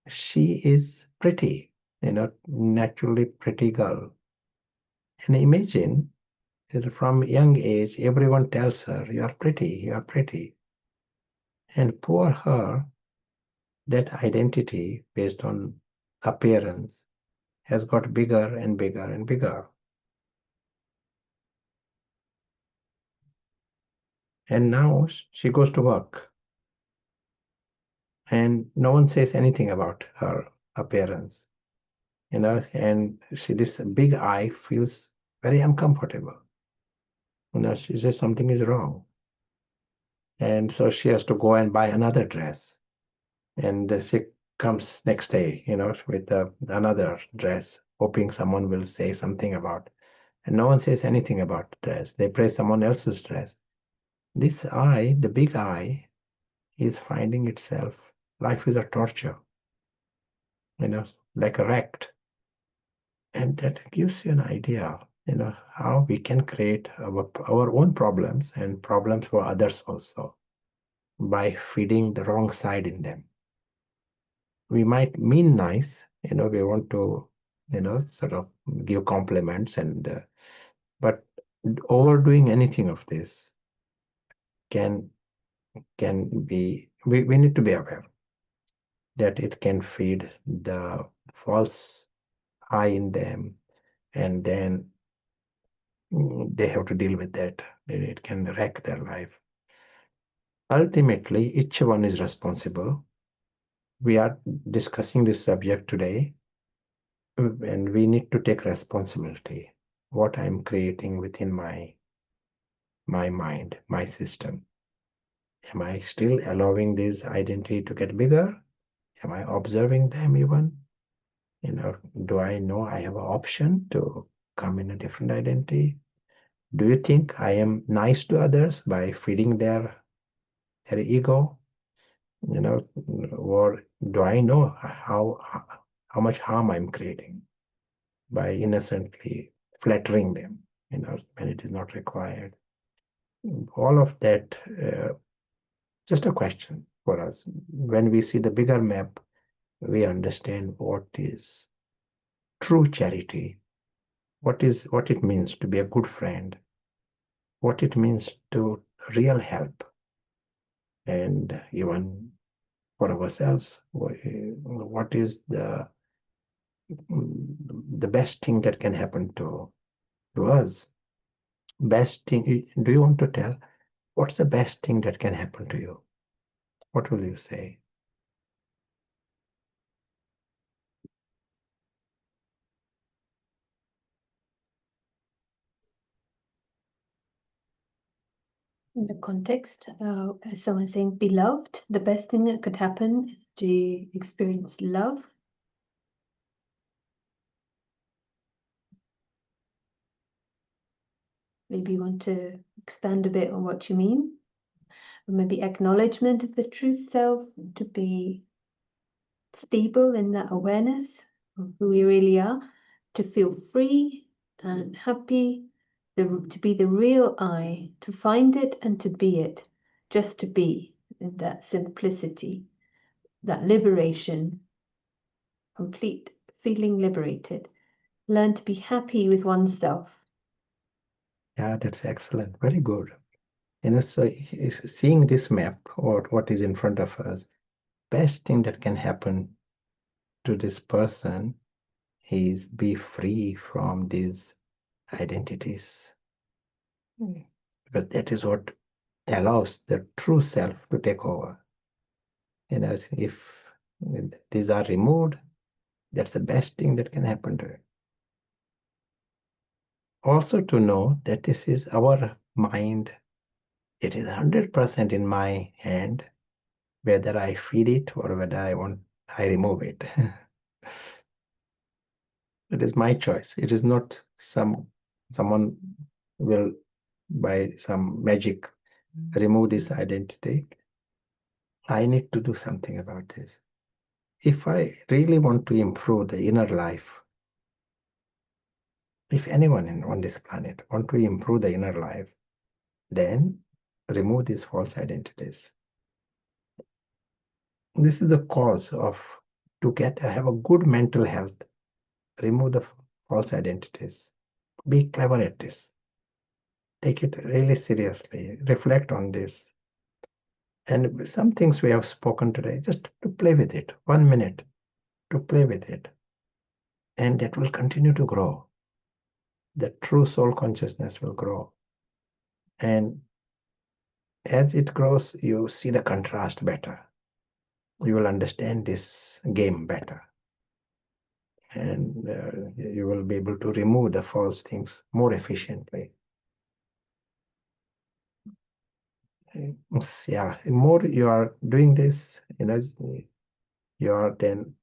She is pretty, naturally pretty girl. And imagine, from young age, everyone tells her, you are pretty, you are pretty. And poor her, that identity based on appearance has got bigger and bigger and bigger. And now she goes to work, and no one says anything about her appearance, and this big eye feels very uncomfortable. She says something is wrong. And so she has to go and buy another dress. And she comes next day, with another dress, hoping someone will say something about. And no one says anything about the dress. They praise someone else's dress. This eye, the big eye, is finding itself, life is a torture, like a wrecked. And that gives you an idea, how we can create our own problems and problems for others also by feeding the wrong side in them. We might mean nice, we want to, sort of give compliments, and but overdoing anything of this can be, we need to be aware that it can feed the false I in them, and then they have to deal with that. It can wreck their life. Ultimately, each one is responsible. We are discussing this subject today, and we need to take responsibility. What I'm creating within my mind, my system. Am I still allowing this identity to get bigger? Am I observing them even? Do I know I have an option to come in a different identity? Do you think I am nice to others by feeding their ego? Or do I know how much harm I'm creating by innocently flattering them, when it is not required? All of that, just a question for us. When we see the bigger map, we understand what is true charity, what it means to be a good friend, what it means to real help, and even for ourselves, what is the best thing that can happen to us. Best thing, do you want to tell what's the best thing that can happen to you? What will you say? In the context, as someone saying beloved, the best thing that could happen is to experience love. Maybe you want to expand a bit on what you mean. Or maybe acknowledgement of the true self, to be stable in that awareness of who we really are, to feel free and happy, to be the real I, to find it and to be it, just to be in that simplicity, that liberation, complete feeling liberated. Learn to be happy with oneself. Yeah, that's excellent. Very good. So seeing this map or what is in front of us, best thing that can happen to this person is be free from these identities. Because that is what allows the true self to take over. If these are removed, that's the best thing that can happen to it. Also to know that this is our mind, it is 100% in my hand, whether I feed it or whether I remove it. It is my choice. It is not someone will by some magic remove this identity. I need to do something about this. If I really want to improve the inner life, if anyone on this planet want to improve the inner life, then remove these false identities. This is the cause of to have a good mental health. Remove the false identities. Be clever at this. Take it really seriously. Reflect on this. And some things we have spoken today, just to play with it. 1 minute to play with it. And that will continue to grow. The true soul consciousness will grow. And as it grows, you see the contrast better. You will understand this game better. And you will be able to remove the false things more efficiently. Yeah, the more you are doing this, you are then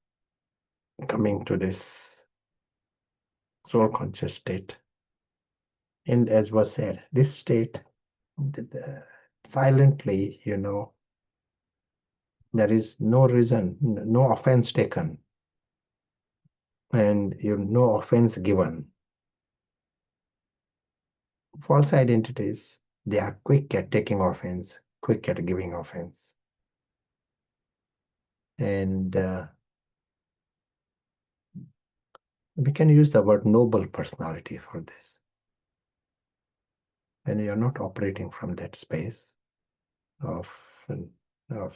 coming to this soul conscious state. And as was said, this state, silently, there is no reason, no offense taken, and no offense given. False identities, they are quick at taking offense, quick at giving offense. And we can use the word noble personality for this. When you're not operating from that space of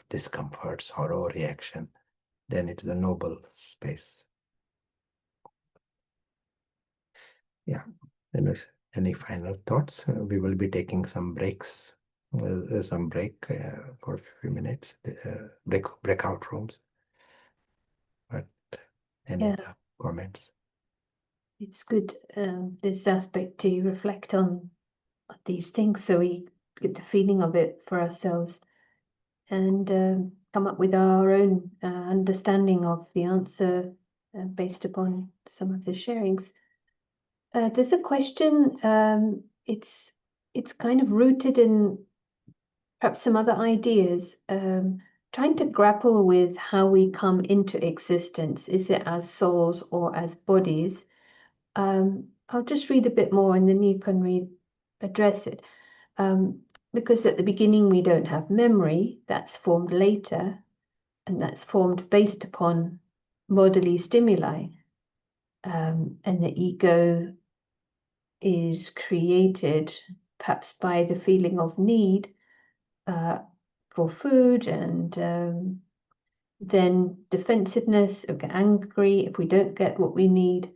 discomfort, sorrow, reaction, then it is a noble space. Yeah. Any final thoughts? We will be taking some breaks, some break for a few minutes, breakout rooms. But any other comments? It's good, this aspect, to reflect on these things so we get the feeling of it for ourselves and come up with our own understanding of the answer based upon some of the sharings. There's a question, it's kind of rooted in perhaps some other ideas, trying to grapple with how we come into existence. Is it as souls or as bodies? I'll just read a bit more and then you can address it. Because at the beginning we don't have memory, that's formed later, and that's formed based upon bodily stimuli. And the ego is created perhaps by the feeling of need for food, and then defensiveness, or get angry if we don't get what we need.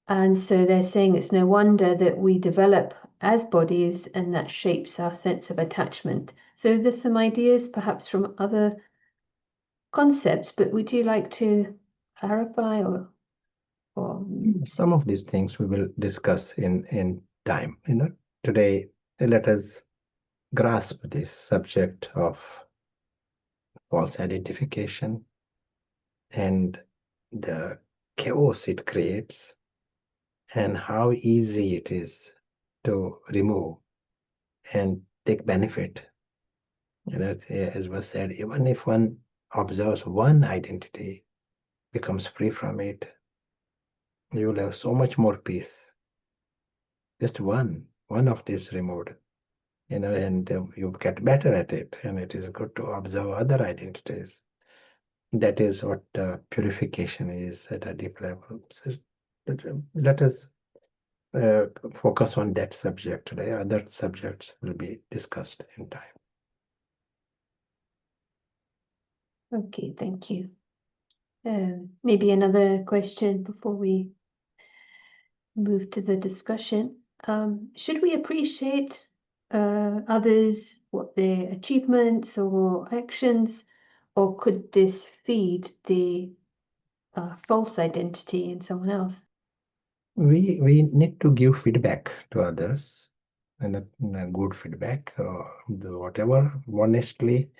And so they're saying it's no wonder that we develop as bodies, and that shapes our sense of attachment. So there's some ideas perhaps from other concepts, but would you like to clarify or Some of these things we will discuss in time. Today let us grasp this subject of false identification and the chaos it creates, and how easy it is to remove and take benefit. As was said, even if one observes one identity, becomes free from it, you will have so much more peace. Just one of these removed, and you get better at it, and it is good to observe other identities. That is what purification is at a deep level. So let us focus on that subject today. Other subjects will be discussed in time. Okay, thank you. Maybe another question before we move to the discussion. Should we appreciate others, what their achievements or actions, or could this feed the false identity in someone else? We need to give feedback to others, and a good feedback, whatever, honestly.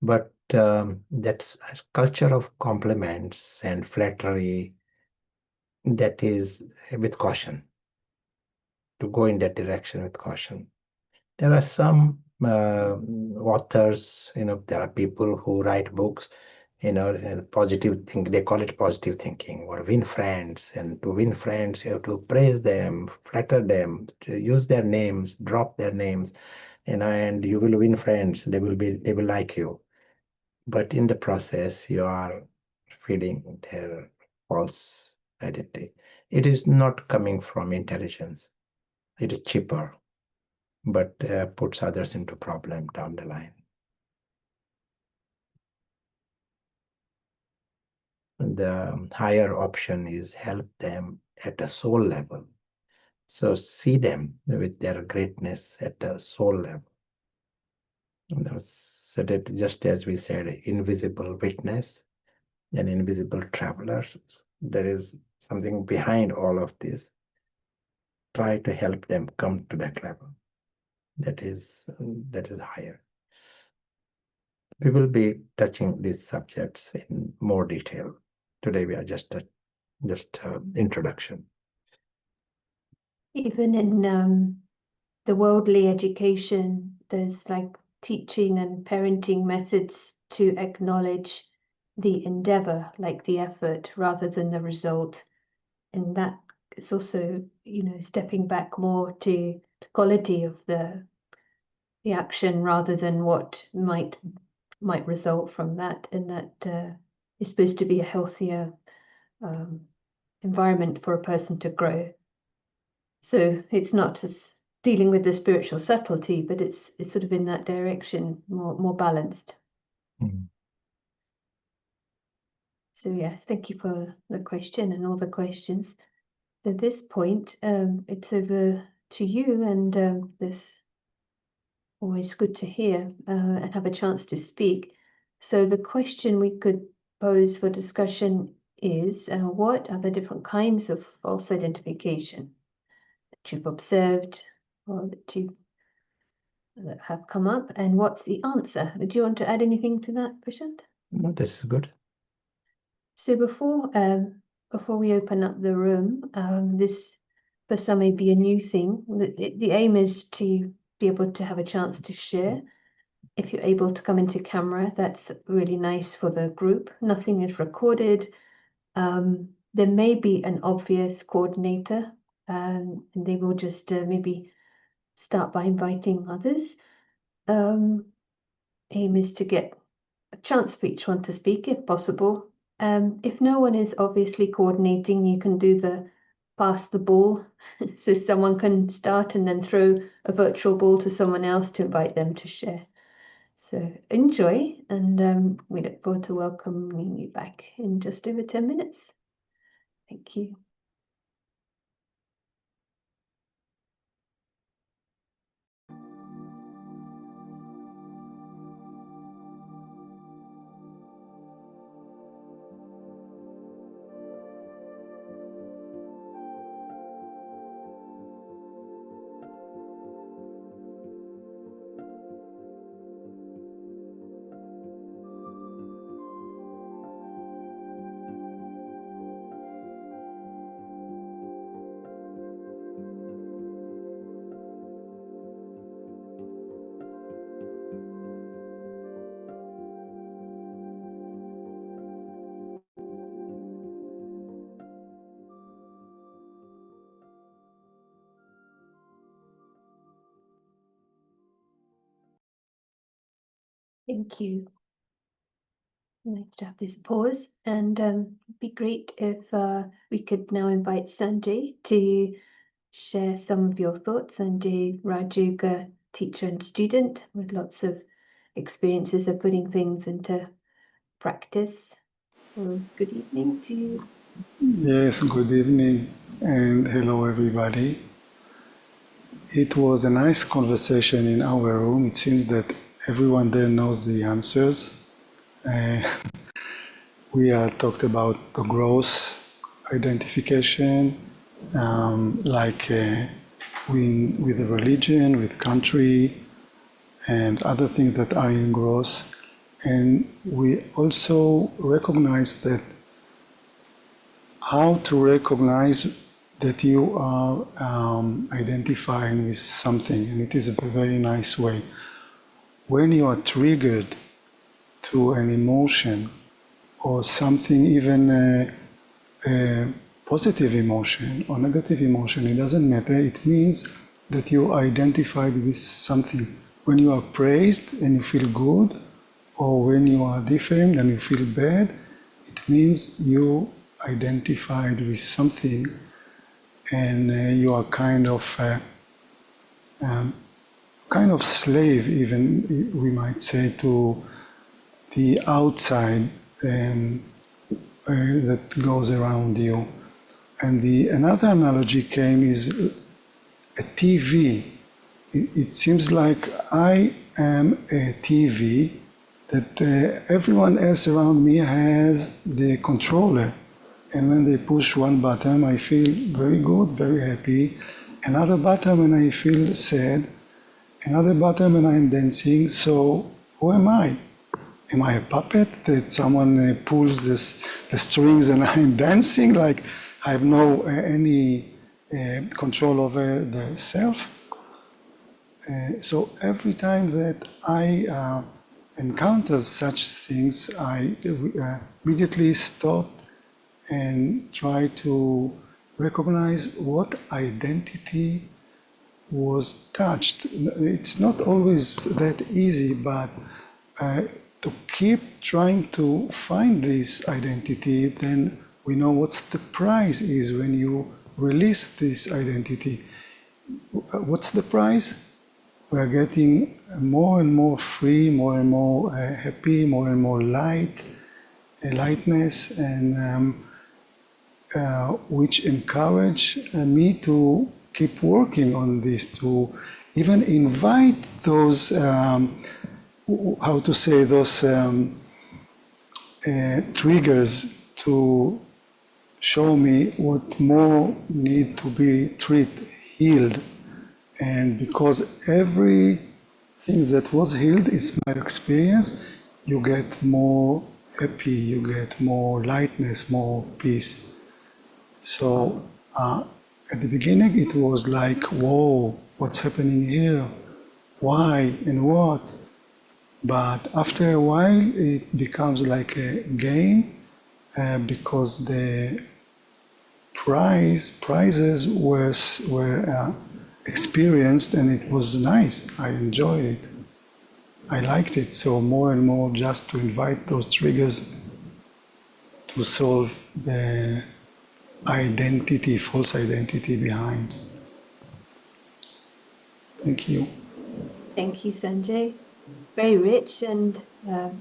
But that's a culture of compliments and flattery, that is with caution, to go in that direction with caution. There are some authors, there are people who write books, and positive think, they call it positive thinking, or win friends. And to win friends, you have to praise them, flatter them, to use their names, drop their names, and you will win friends. They will like you. But in the process, you are feeding their false identity. It is not coming from intelligence. It is cheaper, but puts others into problem down the line. The higher option is help them at a soul level. So see them with their greatness at a soul level. So that, just as we said, invisible witness and invisible traveler, there is something behind all of this. Try to help them come to that level. That is higher. We will be touching these subjects in more detail. Today we are just introduction. Even in the worldly education, there's like teaching and parenting methods to acknowledge the endeavor, like the effort, rather than the result. And that is also, stepping back more to the quality of the action rather than what might result from that. And that is supposed to be a healthier environment for a person to grow. So it's not just dealing with the spiritual subtlety, but it's sort of in that direction, more balanced. Mm. So yes, thank you for the question and all the questions. So at this point, it's over to you, and this always good to hear and have a chance to speak. So the question we could pose for discussion is, what are the different kinds of false identification that you've observed or that have come up, and what's the answer? Do you want to add anything to that, Prashant? No, this is good. So before we open up the room, this for some may be a new thing. The aim is to be able to have a chance to share. If you're able to come into camera, that's really nice for the group. Nothing is recorded. There may be an obvious coordinator, and they will just maybe start by inviting others. Aim is to get a chance for each one to speak if possible. If no one is obviously coordinating, you can do the pass the ball. So someone can start and then throw a virtual ball to someone else to invite them to share. So enjoy, and we look forward to welcoming you back in just over 10 minutes. Thank you. Thank you. Nice to have this pause, and it'd be great if we could now invite Sanjay to share some of your thoughts. Sanjay Rajuga, teacher and student with lots of experiences of putting things into practice. Well, good evening to you. Yes, good evening and hello everybody. It was a nice conversation in our room. It seems that everyone there knows the answers. We talked about the gross identification, with the religion, with country, and other things that are in gross. And we also recognize that how to recognize that you are identifying with something, and it is a very nice way. When you are triggered to an emotion or something, even a positive emotion or negative emotion, it doesn't matter. It means that you identified with something. When you are praised and you feel good, or when you are defamed and you feel bad, it means you identified with something, and you are kind of slave, even we might say, to the outside that goes around you. And another analogy came is a TV. It seems like I am a TV that everyone else around me has the controller. And when they push one button, I feel very good, very happy. Another button and I feel sad. Another button and I'm dancing. So who am I? Am I a puppet that someone pulls the strings and I'm dancing? Like I have no any control over the self? So every time that I encounter such things, I immediately stop and try to recognize what identity was touched. It's not always that easy, but to keep trying to find this identity, then we know what the price is when you release this identity. What's the price? We are getting more and more free, more and more happy, more and more lightness, and which encourage me to keep working on this, to even invite those, how to say, those triggers to show me what more need to be treated, healed. And because everything that was healed is my experience, you get more happy, you get more lightness, more peace. So at the beginning it was like, whoa, what's happening here? Why and what? But after a while it becomes like a game because the prizes were experienced, and it was nice. I enjoyed it. I liked it. So more and more, just to invite those triggers to solve the identity, false identity behind. Thank you. Thank you, Sanjay. Very rich, and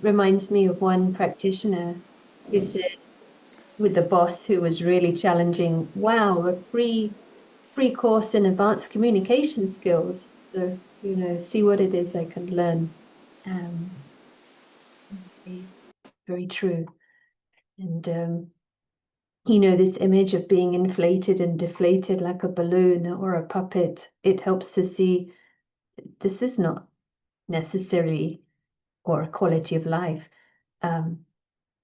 reminds me of one practitioner who said, with the boss who was really challenging, wow, a free course in advanced communication skills. So, see what it is I can learn. Very true. And, this image of being inflated and deflated like a balloon or a puppet, it helps to see this is not necessarily or a quality of life.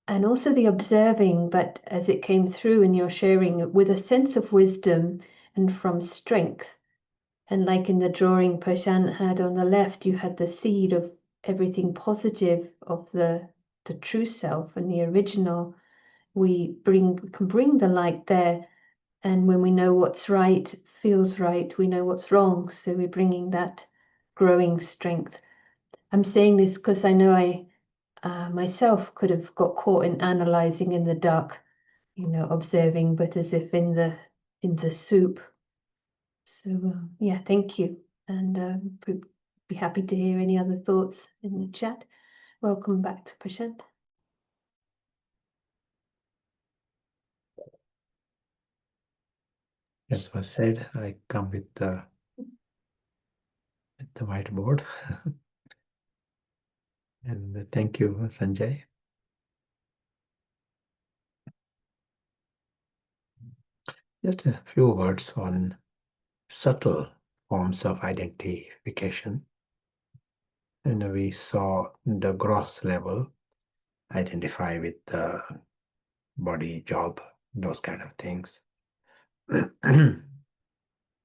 And also the observing, but as it came through in your sharing, with a sense of wisdom and from strength. And like in the drawing Prashant had on the left, you had the seed of everything positive of the true self and the original. We can bring the light there, and when we know what's right, feels right, we know what's wrong. So we're bringing that growing strength. I'm saying this because I know I myself could have got caught in analyzing in the dark, observing, but as if in the soup. So yeah, thank you, and be happy to hear any other thoughts in the chat. Welcome back to Prashant. As was said, I come with the whiteboard. And thank you, Sanjay. Just a few words on subtle forms of identification. And we saw the gross level, identify with the body, job, those kind of things.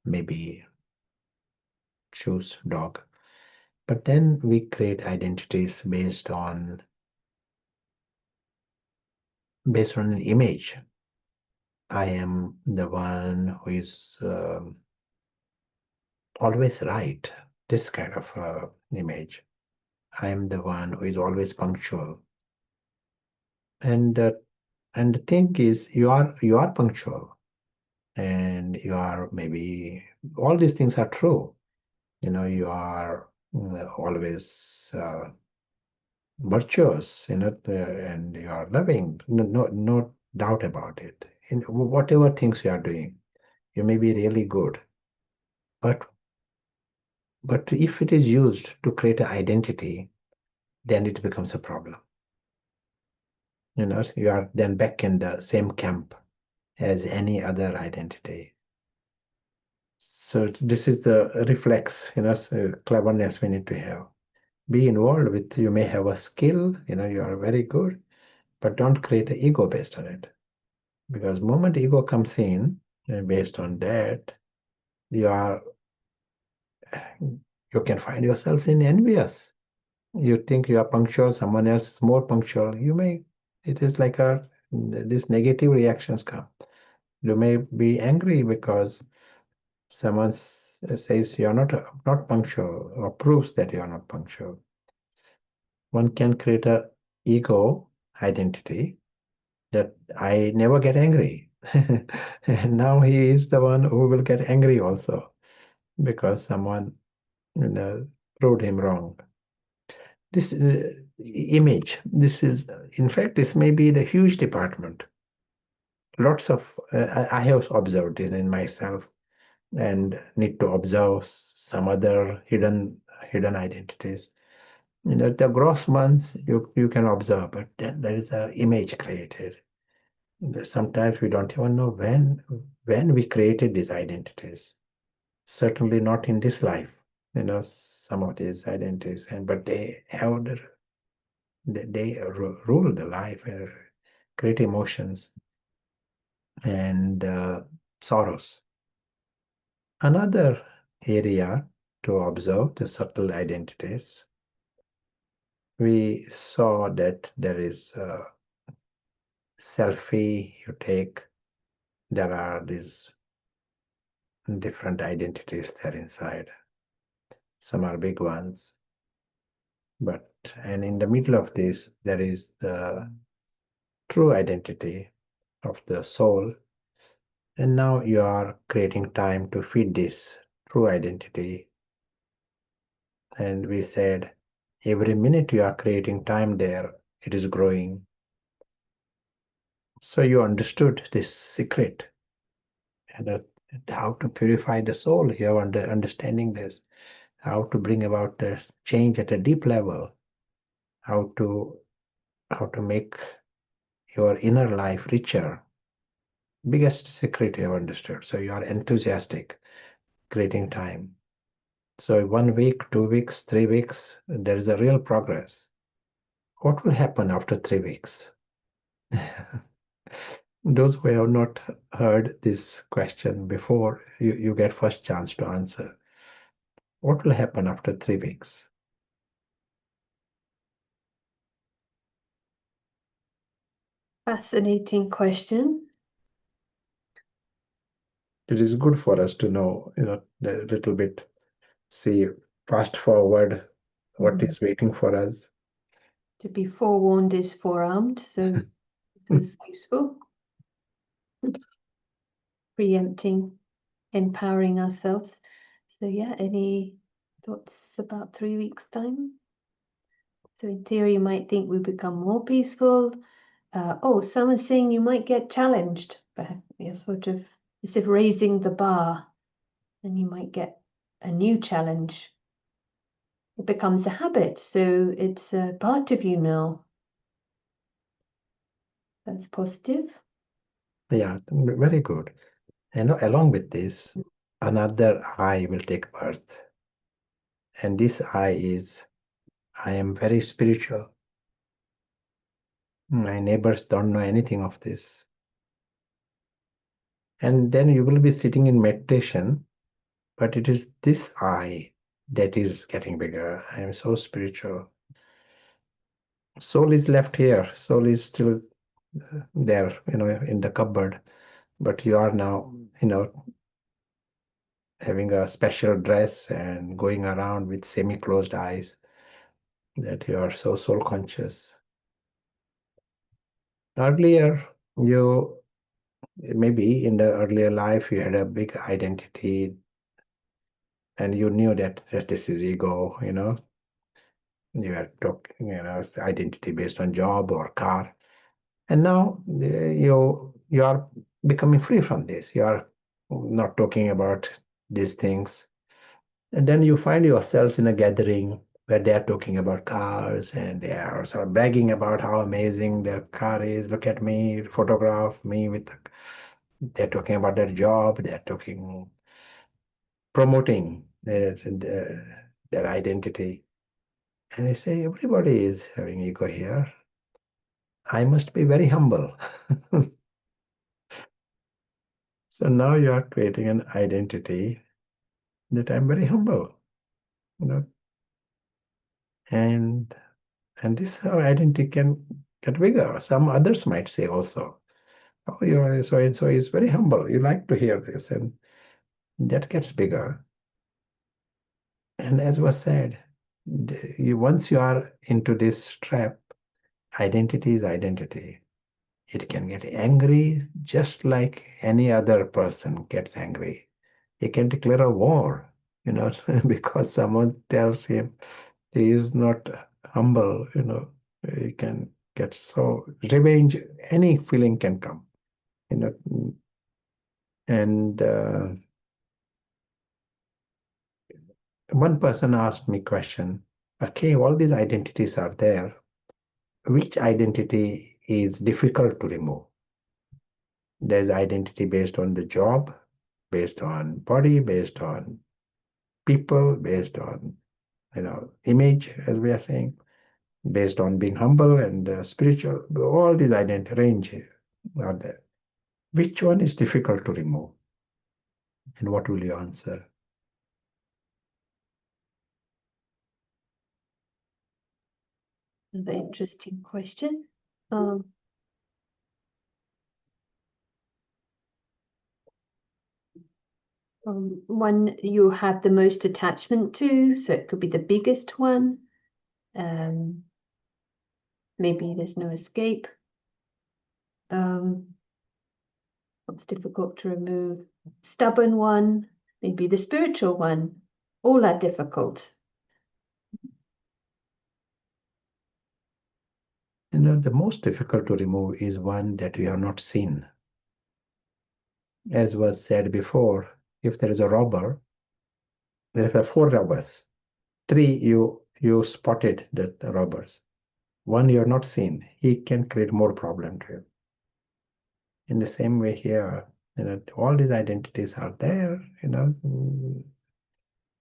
Maybe choose dog. But then we create identities based on an image. I am the one who is always right. This kind of image. I am the one who is always punctual. And the thing is, you are punctual, and you are, maybe all these things are true. You are always virtuous, and you are loving. No doubt about it. In whatever things you are doing, you may be really good. But if it is used to create an identity, then it becomes a problem. You are then back in the same camp as any other identity. So this is the reflex, cleverness we need to have. Be involved with, you may have a skill, you are very good, but don't create an ego based on it. Because the moment ego comes in, based on that, you can find yourself in envious. You think you are punctual, someone else is more punctual. It is like these negative reactions come. You may be angry because someone says you are not punctual, or proves that you are not punctual. One can create a ego identity that I never get angry. And now he is the one who will get angry also because someone proved him wrong. This image, in fact, this may be the huge department lots of, I have observed it in myself and need to observe some other hidden identities. The gross ones you can observe, but then there is an image created. Sometimes we don't even know when we created these identities. Certainly not in this life. Some of these identities, but they have they rule the life, create emotions and sorrows. Another area to observe the subtle identities, we saw that there is a selfie you take, there are these different identities there inside. Some are big ones, and in the middle of this, there is the true identity of the soul. And now you are creating time to feed this true identity. And we said, every minute you are creating time there, it is growing. So you understood this secret and how to purify the soul here, understanding this, how to bring about the change at a deep level, how to make your inner life richer. Biggest secret you have understood. So you are enthusiastic, creating time. So 1 week, 2 weeks, 3 weeks, there is a real progress. What will happen after 3 weeks? Those who have not heard this question before, you get first chance to answer. What will happen after 3 weeks? Fascinating question. It is good for us to know, a little bit, see fast forward what is waiting for us. To be forewarned is forearmed, so it is useful. Preempting, empowering ourselves. So yeah, any thoughts about 3 weeks' time? So in theory, you might think we become more peaceful. Someone's saying you might get challenged, but you're sort of, instead of raising the bar, then you might get a new challenge. It becomes a habit, so it's a part of you now. That's positive. Yeah, very good. And along with this, another I will take birth. And this I is, I am very spiritual. My neighbors don't know anything of this. And then you will be sitting in meditation, but it is this I that is getting bigger. I am so spiritual. Soul is left here. Soul is still there, in the cupboard. But you are now, having a special dress and going around with semi-closed eyes, that you are so soul conscious. Earlier, you maybe in the earlier life you had a big identity and you knew that this is ego, you are talking, identity based on job or car. And now you are becoming free from this. You are not talking about these things. And then you find yourselves in a gathering where they are talking about cars and they are sort of bragging about how amazing their car is. Look at me, photograph me with. They're talking about their job. They're promoting their identity. And I say, everybody is having ego here. I must be very humble. So now you are creating an identity that I'm very humble, and this identity can get bigger. Some others might say also, oh, you are so and so is very humble. You like to hear this, and that gets bigger. And as was said, once you are into this trap, identity is identity. It can get angry just like any other person gets angry. He can declare a war, because someone tells him he is not humble, he can get so revenge, any feeling can come. And one person asked me question, okay, all these identities are there. Which identity is difficult to remove? There's identity based on the job, based on body, based on people, based on image, as we are saying, based on being humble and spiritual. All these identity range are there. Which one is difficult to remove? And what will you answer? Another interesting question. One you have the most attachment to, so it could be the biggest one. Maybe there's no escape. What's difficult to remove? Stubborn one, maybe the spiritual one. All are difficult. The most difficult to remove is one that you have not seen. As was said before, if there is a robber, there are 4 robbers. 3 you spotted the robbers. 1 you have not seen. He can create more problem to you. In the same way here, all these identities are there.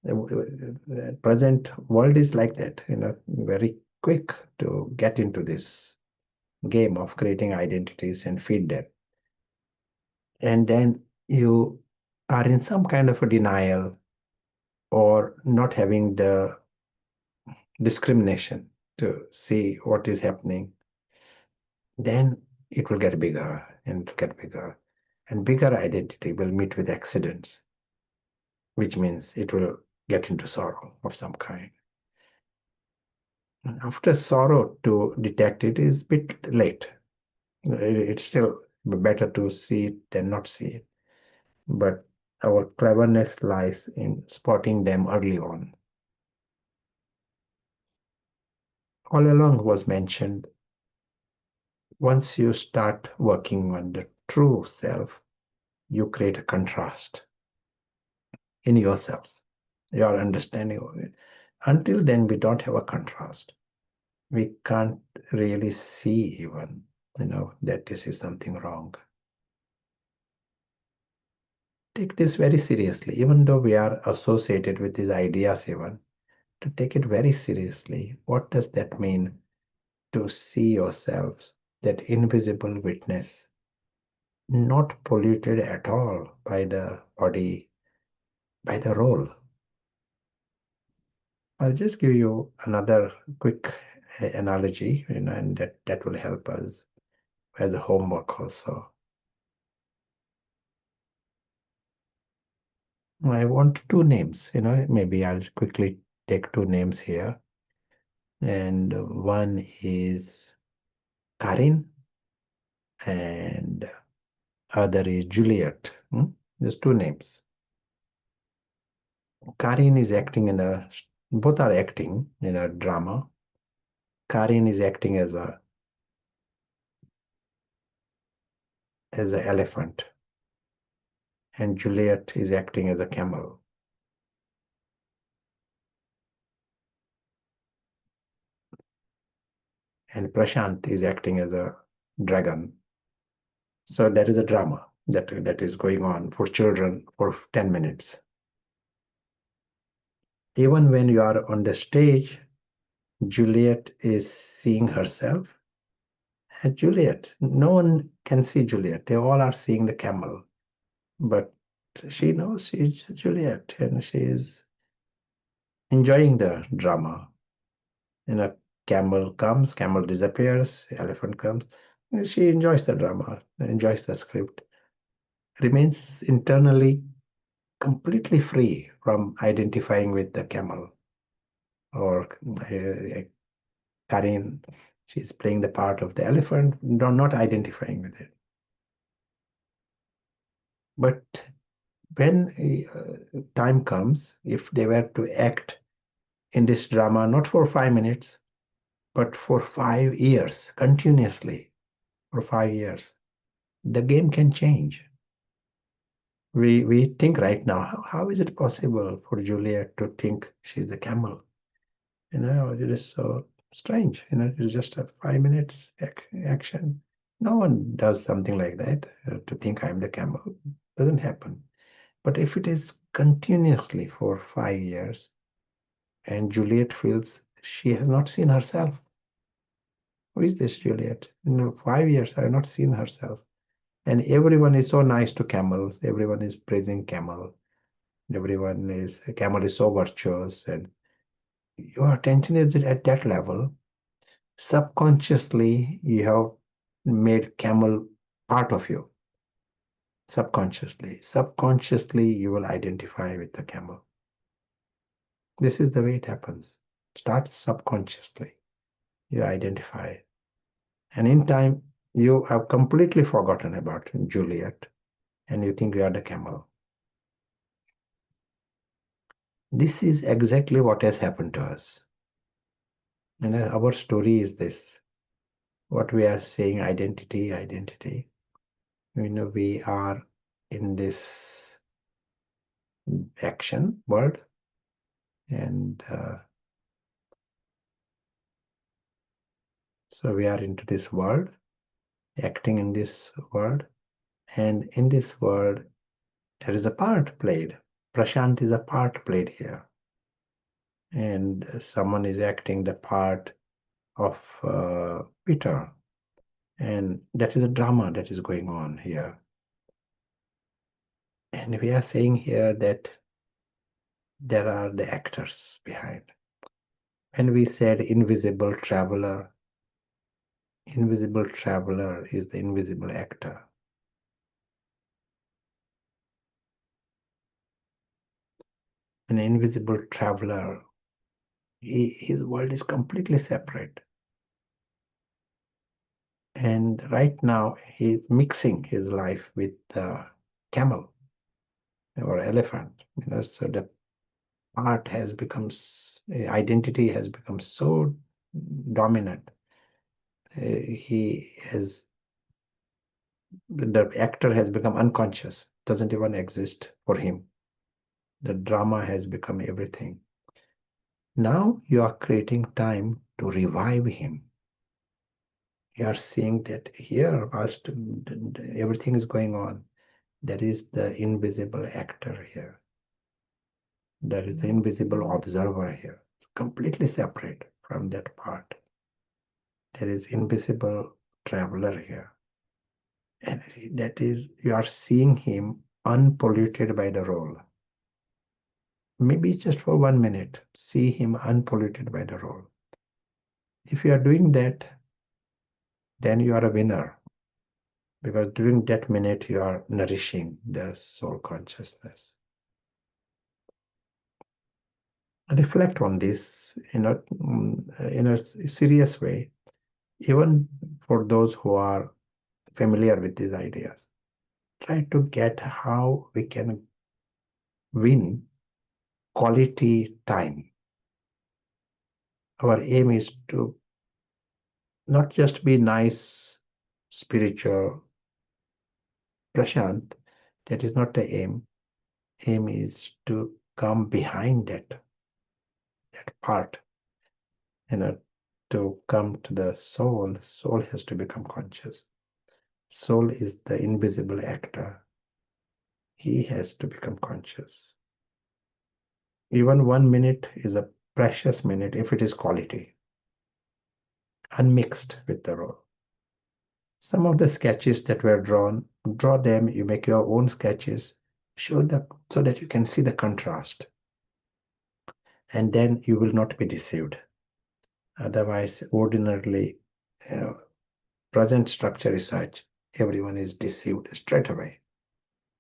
The present world is like that. Very quick to get into this game of creating identities and feed them. And then you are in some kind of a denial or not having the discrimination to see what is happening, then it will get bigger and get bigger. And bigger identity will meet with accidents, which means it will get into sorrow of some kind. And after sorrow, to detect it is a bit late. It's still better to see it than not see it. But our cleverness lies in spotting them early on. All along was mentioned, once you start working on the true self, you create a contrast in yourselves, your understanding of it. Until then, we don't have a contrast. We can't really see even, that this is something wrong. Take this very seriously, even though we are associated with these ideas even, to take it very seriously. What does that mean? To see yourselves, that invisible witness, not polluted at all by the body, by the role. I'll just give you another quick analogy, and that will help us as a homework also. I want 2 names, maybe I'll quickly take 2 names here. And one is Karin and other is Juliet. There's 2 names. Karin is acting both are acting in a drama. Karin is acting as an elephant, and Juliet is acting as a camel. And Prashant is acting as a dragon. So there is a drama that is going on for children for 10 minutes. Even when you are on the stage, Juliet is seeing herself. And Juliet, no one can see Juliet. They all are seeing the camel. But she knows she's Juliet and she is enjoying the drama. Camel comes, camel disappears, elephant comes. She enjoys the drama, enjoys the script, remains internally completely free from identifying with the camel. Or Karin, she's playing the part of the elephant, not identifying with it. But when time comes, if they were to act in this drama, not for 5 minutes, but for 5 years, continuously, for 5 years, the game can change. We think right now, how is it possible for Juliet to think she's the camel? You know, it is so strange. You know, it's just a 5 minutes action. No one does something like that to think I'm the camel. Doesn't happen. But if it is continuously for 5 years, and Juliet feels she has not seen herself. Who is this Juliet? In 5 years, I have not seen herself. And everyone is so nice to Camel. Everyone is praising Camel. Camel is so virtuous. And your attention is at that level. Subconsciously, you have made Camel part of you. Subconsciously. Subconsciously, you will identify with the camel. This is the way it happens. Start subconsciously. You identify. And in time, you have completely forgotten about Juliet and you think you are the camel. This is exactly what has happened to us. And our story is this. What we are saying, identity, identity. You know, we are in this action world, and so we are into this world, acting in this world, and in this world there is a part played. Prashant is a part played here, and someone is acting the part of Peter, and that is a drama that is going on here. And we are saying here that there are the actors behind. And we said invisible traveler is the invisible actor. An invisible traveler, his world is completely separate. And right now he's mixing his life with the camel or elephant. You know, so the part has become, identity has become so dominant. The actor has become unconscious, doesn't even exist for him. The drama has become everything. Now you are creating time to revive him. You are seeing that here, whilst everything is going on, there is the invisible actor here. There is the invisible observer here, completely separate from that part. There is invisible traveler here. And that is, you are seeing him unpolluted by the role. Maybe just for 1 minute, see him unpolluted by the role. If you are doing that, then you are a winner. Because during that minute, you are nourishing the soul consciousness. Reflect on this in a serious way, even for those who are familiar with these ideas. Try to get how we can win quality time. Our aim is to not just be nice, spiritual, Prashant. That is not the aim. Aim is to come behind that part, to come to the soul. Soul has to become conscious. Soul is the invisible actor. He has to become conscious. Even 1 minute is a precious minute if it is quality, unmixed with the role. Some of the sketches that were drawn, draw them, you make your own sketches, show them so that you can see the contrast. And then you will not be deceived. Otherwise, ordinarily, present structure is such, everyone is deceived straight away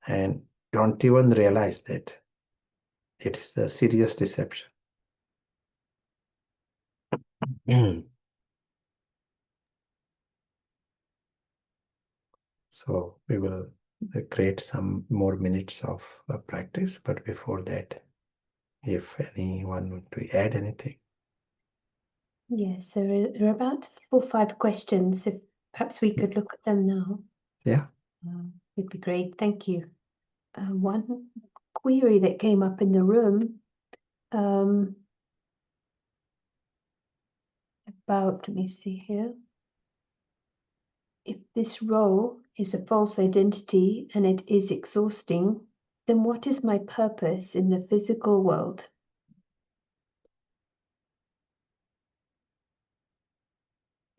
and don't even realize that it is a serious deception. So we will create some more minutes of practice, but before that, if anyone want to add anything. Yes, there are about 4 or 5 questions, if perhaps we could look at them now. Yeah. Would be great. Thank you. One query that came up in the room about, let me see here. If this role is a false identity and it is exhausting, then what is my purpose in the physical world?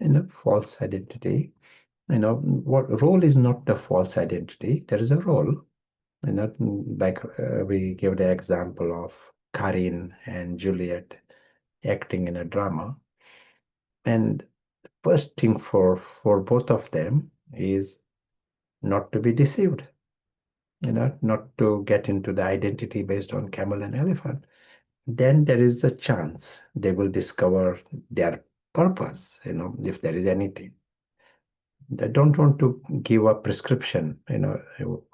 In a false identity, what role is not the false identity. There is a role, like we gave the example of Karin and Juliet acting in a drama. And first thing for both of them is not to be deceived, not to get into the identity based on camel and elephant. Then there is a chance they will discover their purpose, if there is anything. They don't want to give a prescription,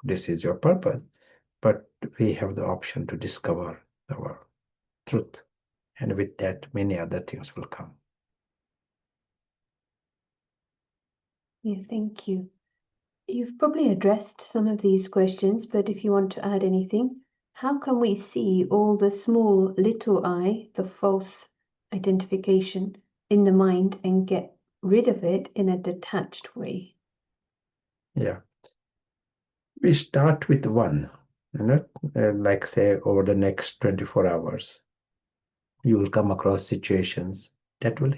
this is your purpose, but we have the option to discover our truth. And with that, many other things will come. Yeah, thank you. You've probably addressed some of these questions, but if you want to add anything, how can we see all the small little I, the false identification in the mind, and get rid of it in a detached way? Yeah. We start with one, like say over the next 24 hours, you will come across situations that will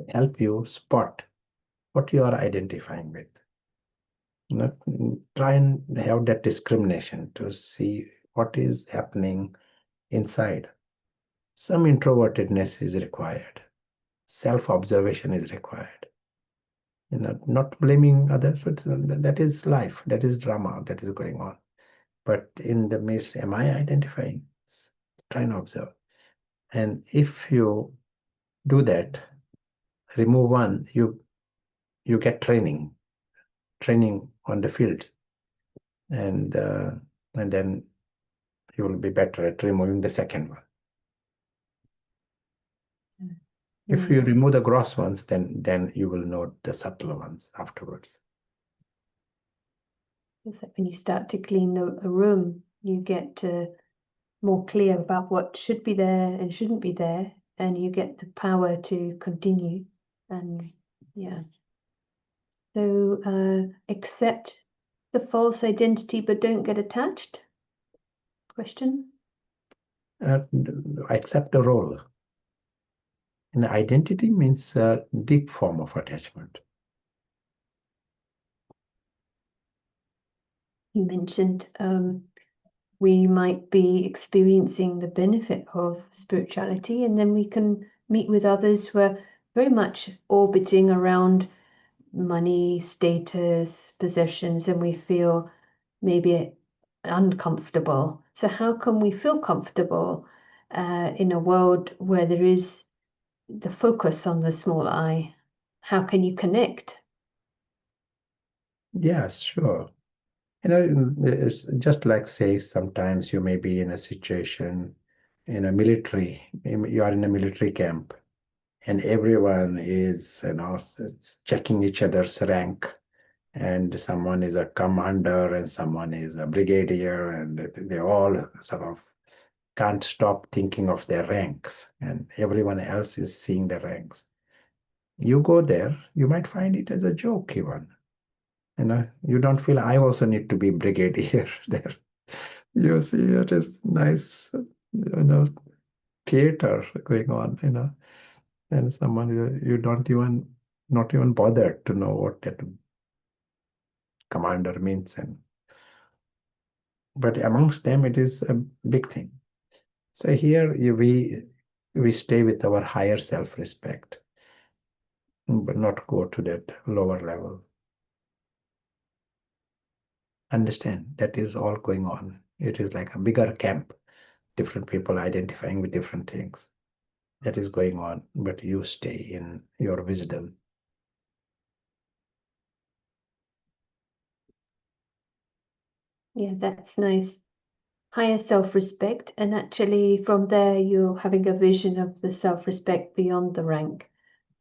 help you spot what you are identifying with. Try and have that discrimination to see what is happening inside. Some introvertedness is required. Self-observation is required. Not blaming others, but that is life, that is drama that is going on. But in the midst, am I identifying? Try and observe. And if you do that, remove one, you get training on the field, and then you will be better at removing the second one. If you remove the gross ones, then you will know the subtle ones afterwards. It's like when you start to clean a room, you get more clear about what should be there and shouldn't be there, and you get the power to continue. And yeah, so accept the false identity, but don't get attached. Question? Accept the role. And identity means a deep form of attachment. You mentioned we might be experiencing the benefit of spirituality, and then we can meet with others who are very much orbiting around money, status, possessions, and we feel maybe uncomfortable. So how can we feel comfortable in a world where there is the focus on the small I? How can you connect? Yes, sure. It's just like, say, sometimes you may be in a situation in a military, you are in a military camp, and everyone is, checking each other's rank, and someone is a commander and someone is a brigadier, and they all sort of can't stop thinking of their ranks, and everyone else is seeing the ranks. You go there, you might find it as a joke even. You don't feel I also need to be brigadier there. You see, it is nice, theater going on, and someone you don't even not even bothered to know what that commander means, but amongst them it is a big thing. So here we stay with our higher self-respect, but not go to that lower level. Understand that is all going on. It is like a bigger camp, different people identifying with different things. That is going on, but you stay in your wisdom. Yeah, that's nice. Higher self-respect, and actually from there you're having a vision of the self-respect beyond the rank.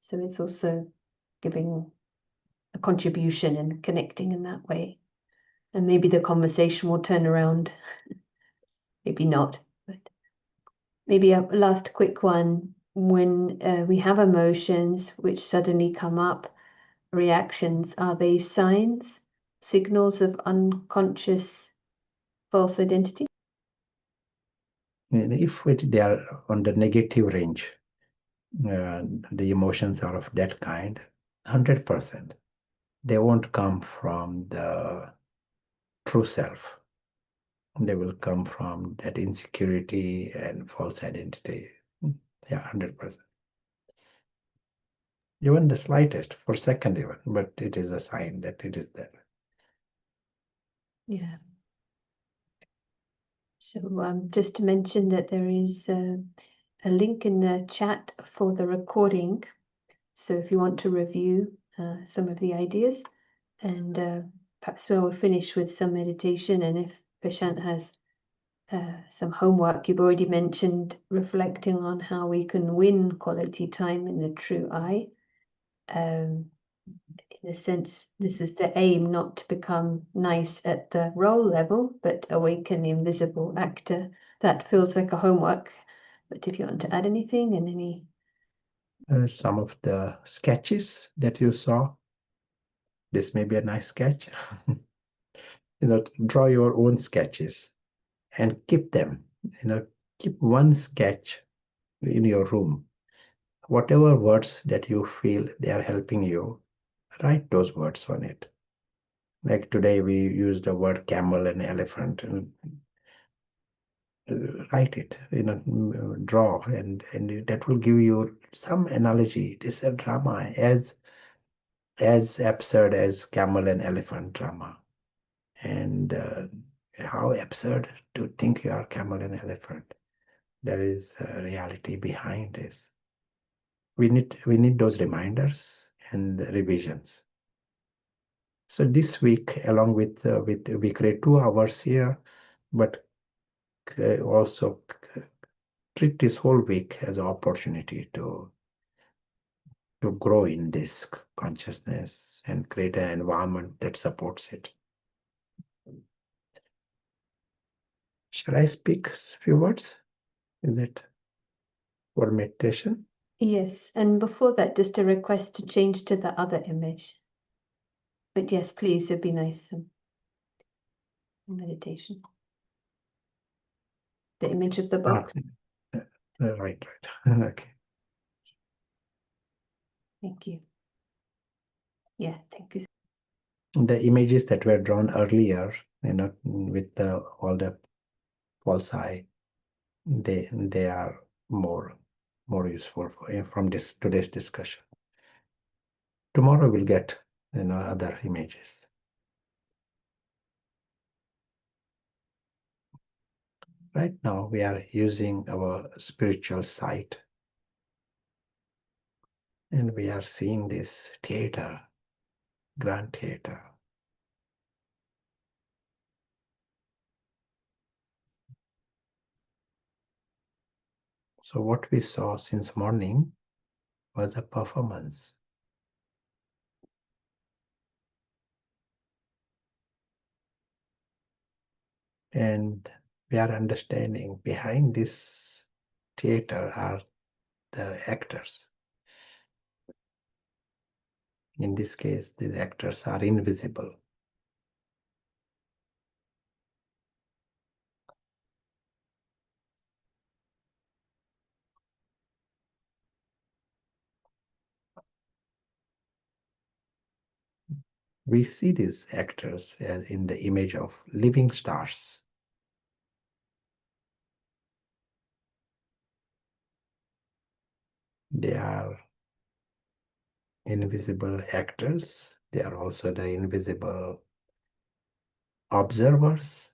So it's also giving a contribution and connecting in that way. and maybe the conversation will turn around. Maybe not, but maybe a last quick one. When we have emotions which suddenly come up, reactions, are they signs, signals of unconscious false identity? And if they are on the negative range, the emotions are of that kind, 100%. They won't come from the true self. They will come from that insecurity and false identity. Yeah, 100%. Even the slightest, for second even, but it is a sign that it is there. Yeah. So just to mention that there is a link in the chat for the recording. So if you want to review some of the ideas, and perhaps we'll finish with some meditation. And if Prashant has some homework, you've already mentioned reflecting on how we can win quality time in the true I. In a sense, this is the aim, not to become nice at the role level, but awaken the invisible actor. That feels like a homework. But if you want to add anything and any... Some of the sketches that you saw, this may be a nice sketch. Draw your own sketches and keep them. Keep one sketch in your room. Whatever words that you feel they are helping you, write those words on it. Like today we used the word camel and elephant, and write it, draw, and that will give you some analogy. This is a drama as absurd as camel and elephant drama. And how absurd to think you are camel and elephant. There is a reality behind this. We need those reminders and revisions. So this week, along with we create 2 hours here, but also treat this whole week as an opportunity to grow in this consciousness and create an environment that supports it. Should I speak a few words? Is it for meditation? Yes, and before that, just a request to change to the other image. But yes, please, it'd be nice. Meditation. The image of the box. Right. Okay. Thank you. Yeah, thank you. The images that were drawn earlier, with all the false I, they are more useful from today's discussion. Tomorrow we'll get other images. Right now we are using our spiritual sight, and we are seeing this theater, grand theater. So what we saw since morning was a performance. And we are understanding behind this theater are the actors. In this case, these actors are invisible. We see these actors as in the image of living stars. They are invisible actors. They are also the invisible observers.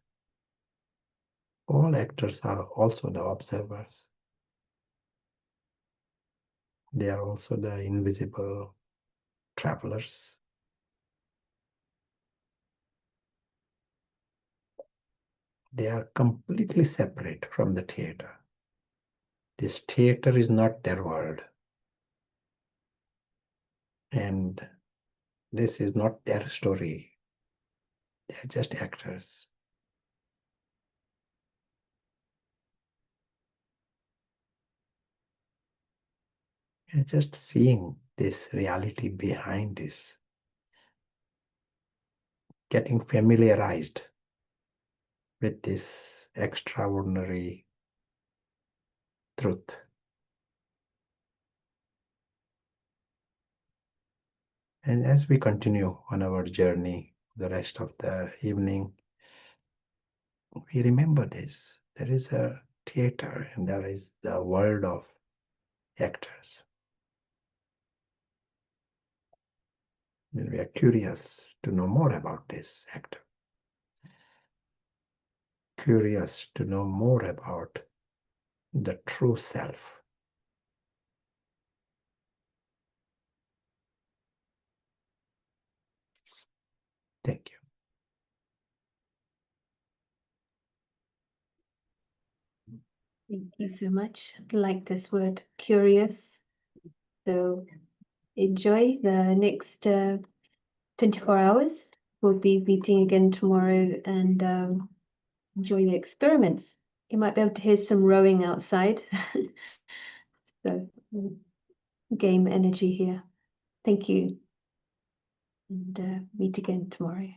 All actors are also the observers. They are also the invisible travelers. They are completely separate from the theater. This theater is not their world. And this is not their story. They're just actors. And just seeing this reality behind this, getting familiarized with this extraordinary truth. And as we continue on our journey, the rest of the evening, we remember this. There is a theater and there is the world of actors. And we are curious to know more about this actor. Curious to know more about the true self. Thank you. Thank you so much. I like this word, curious. So enjoy the next 24 hours. We'll be meeting again tomorrow and enjoy the experiments. You might be able to hear some rowing outside. So game energy here. Thank you. And meet again tomorrow.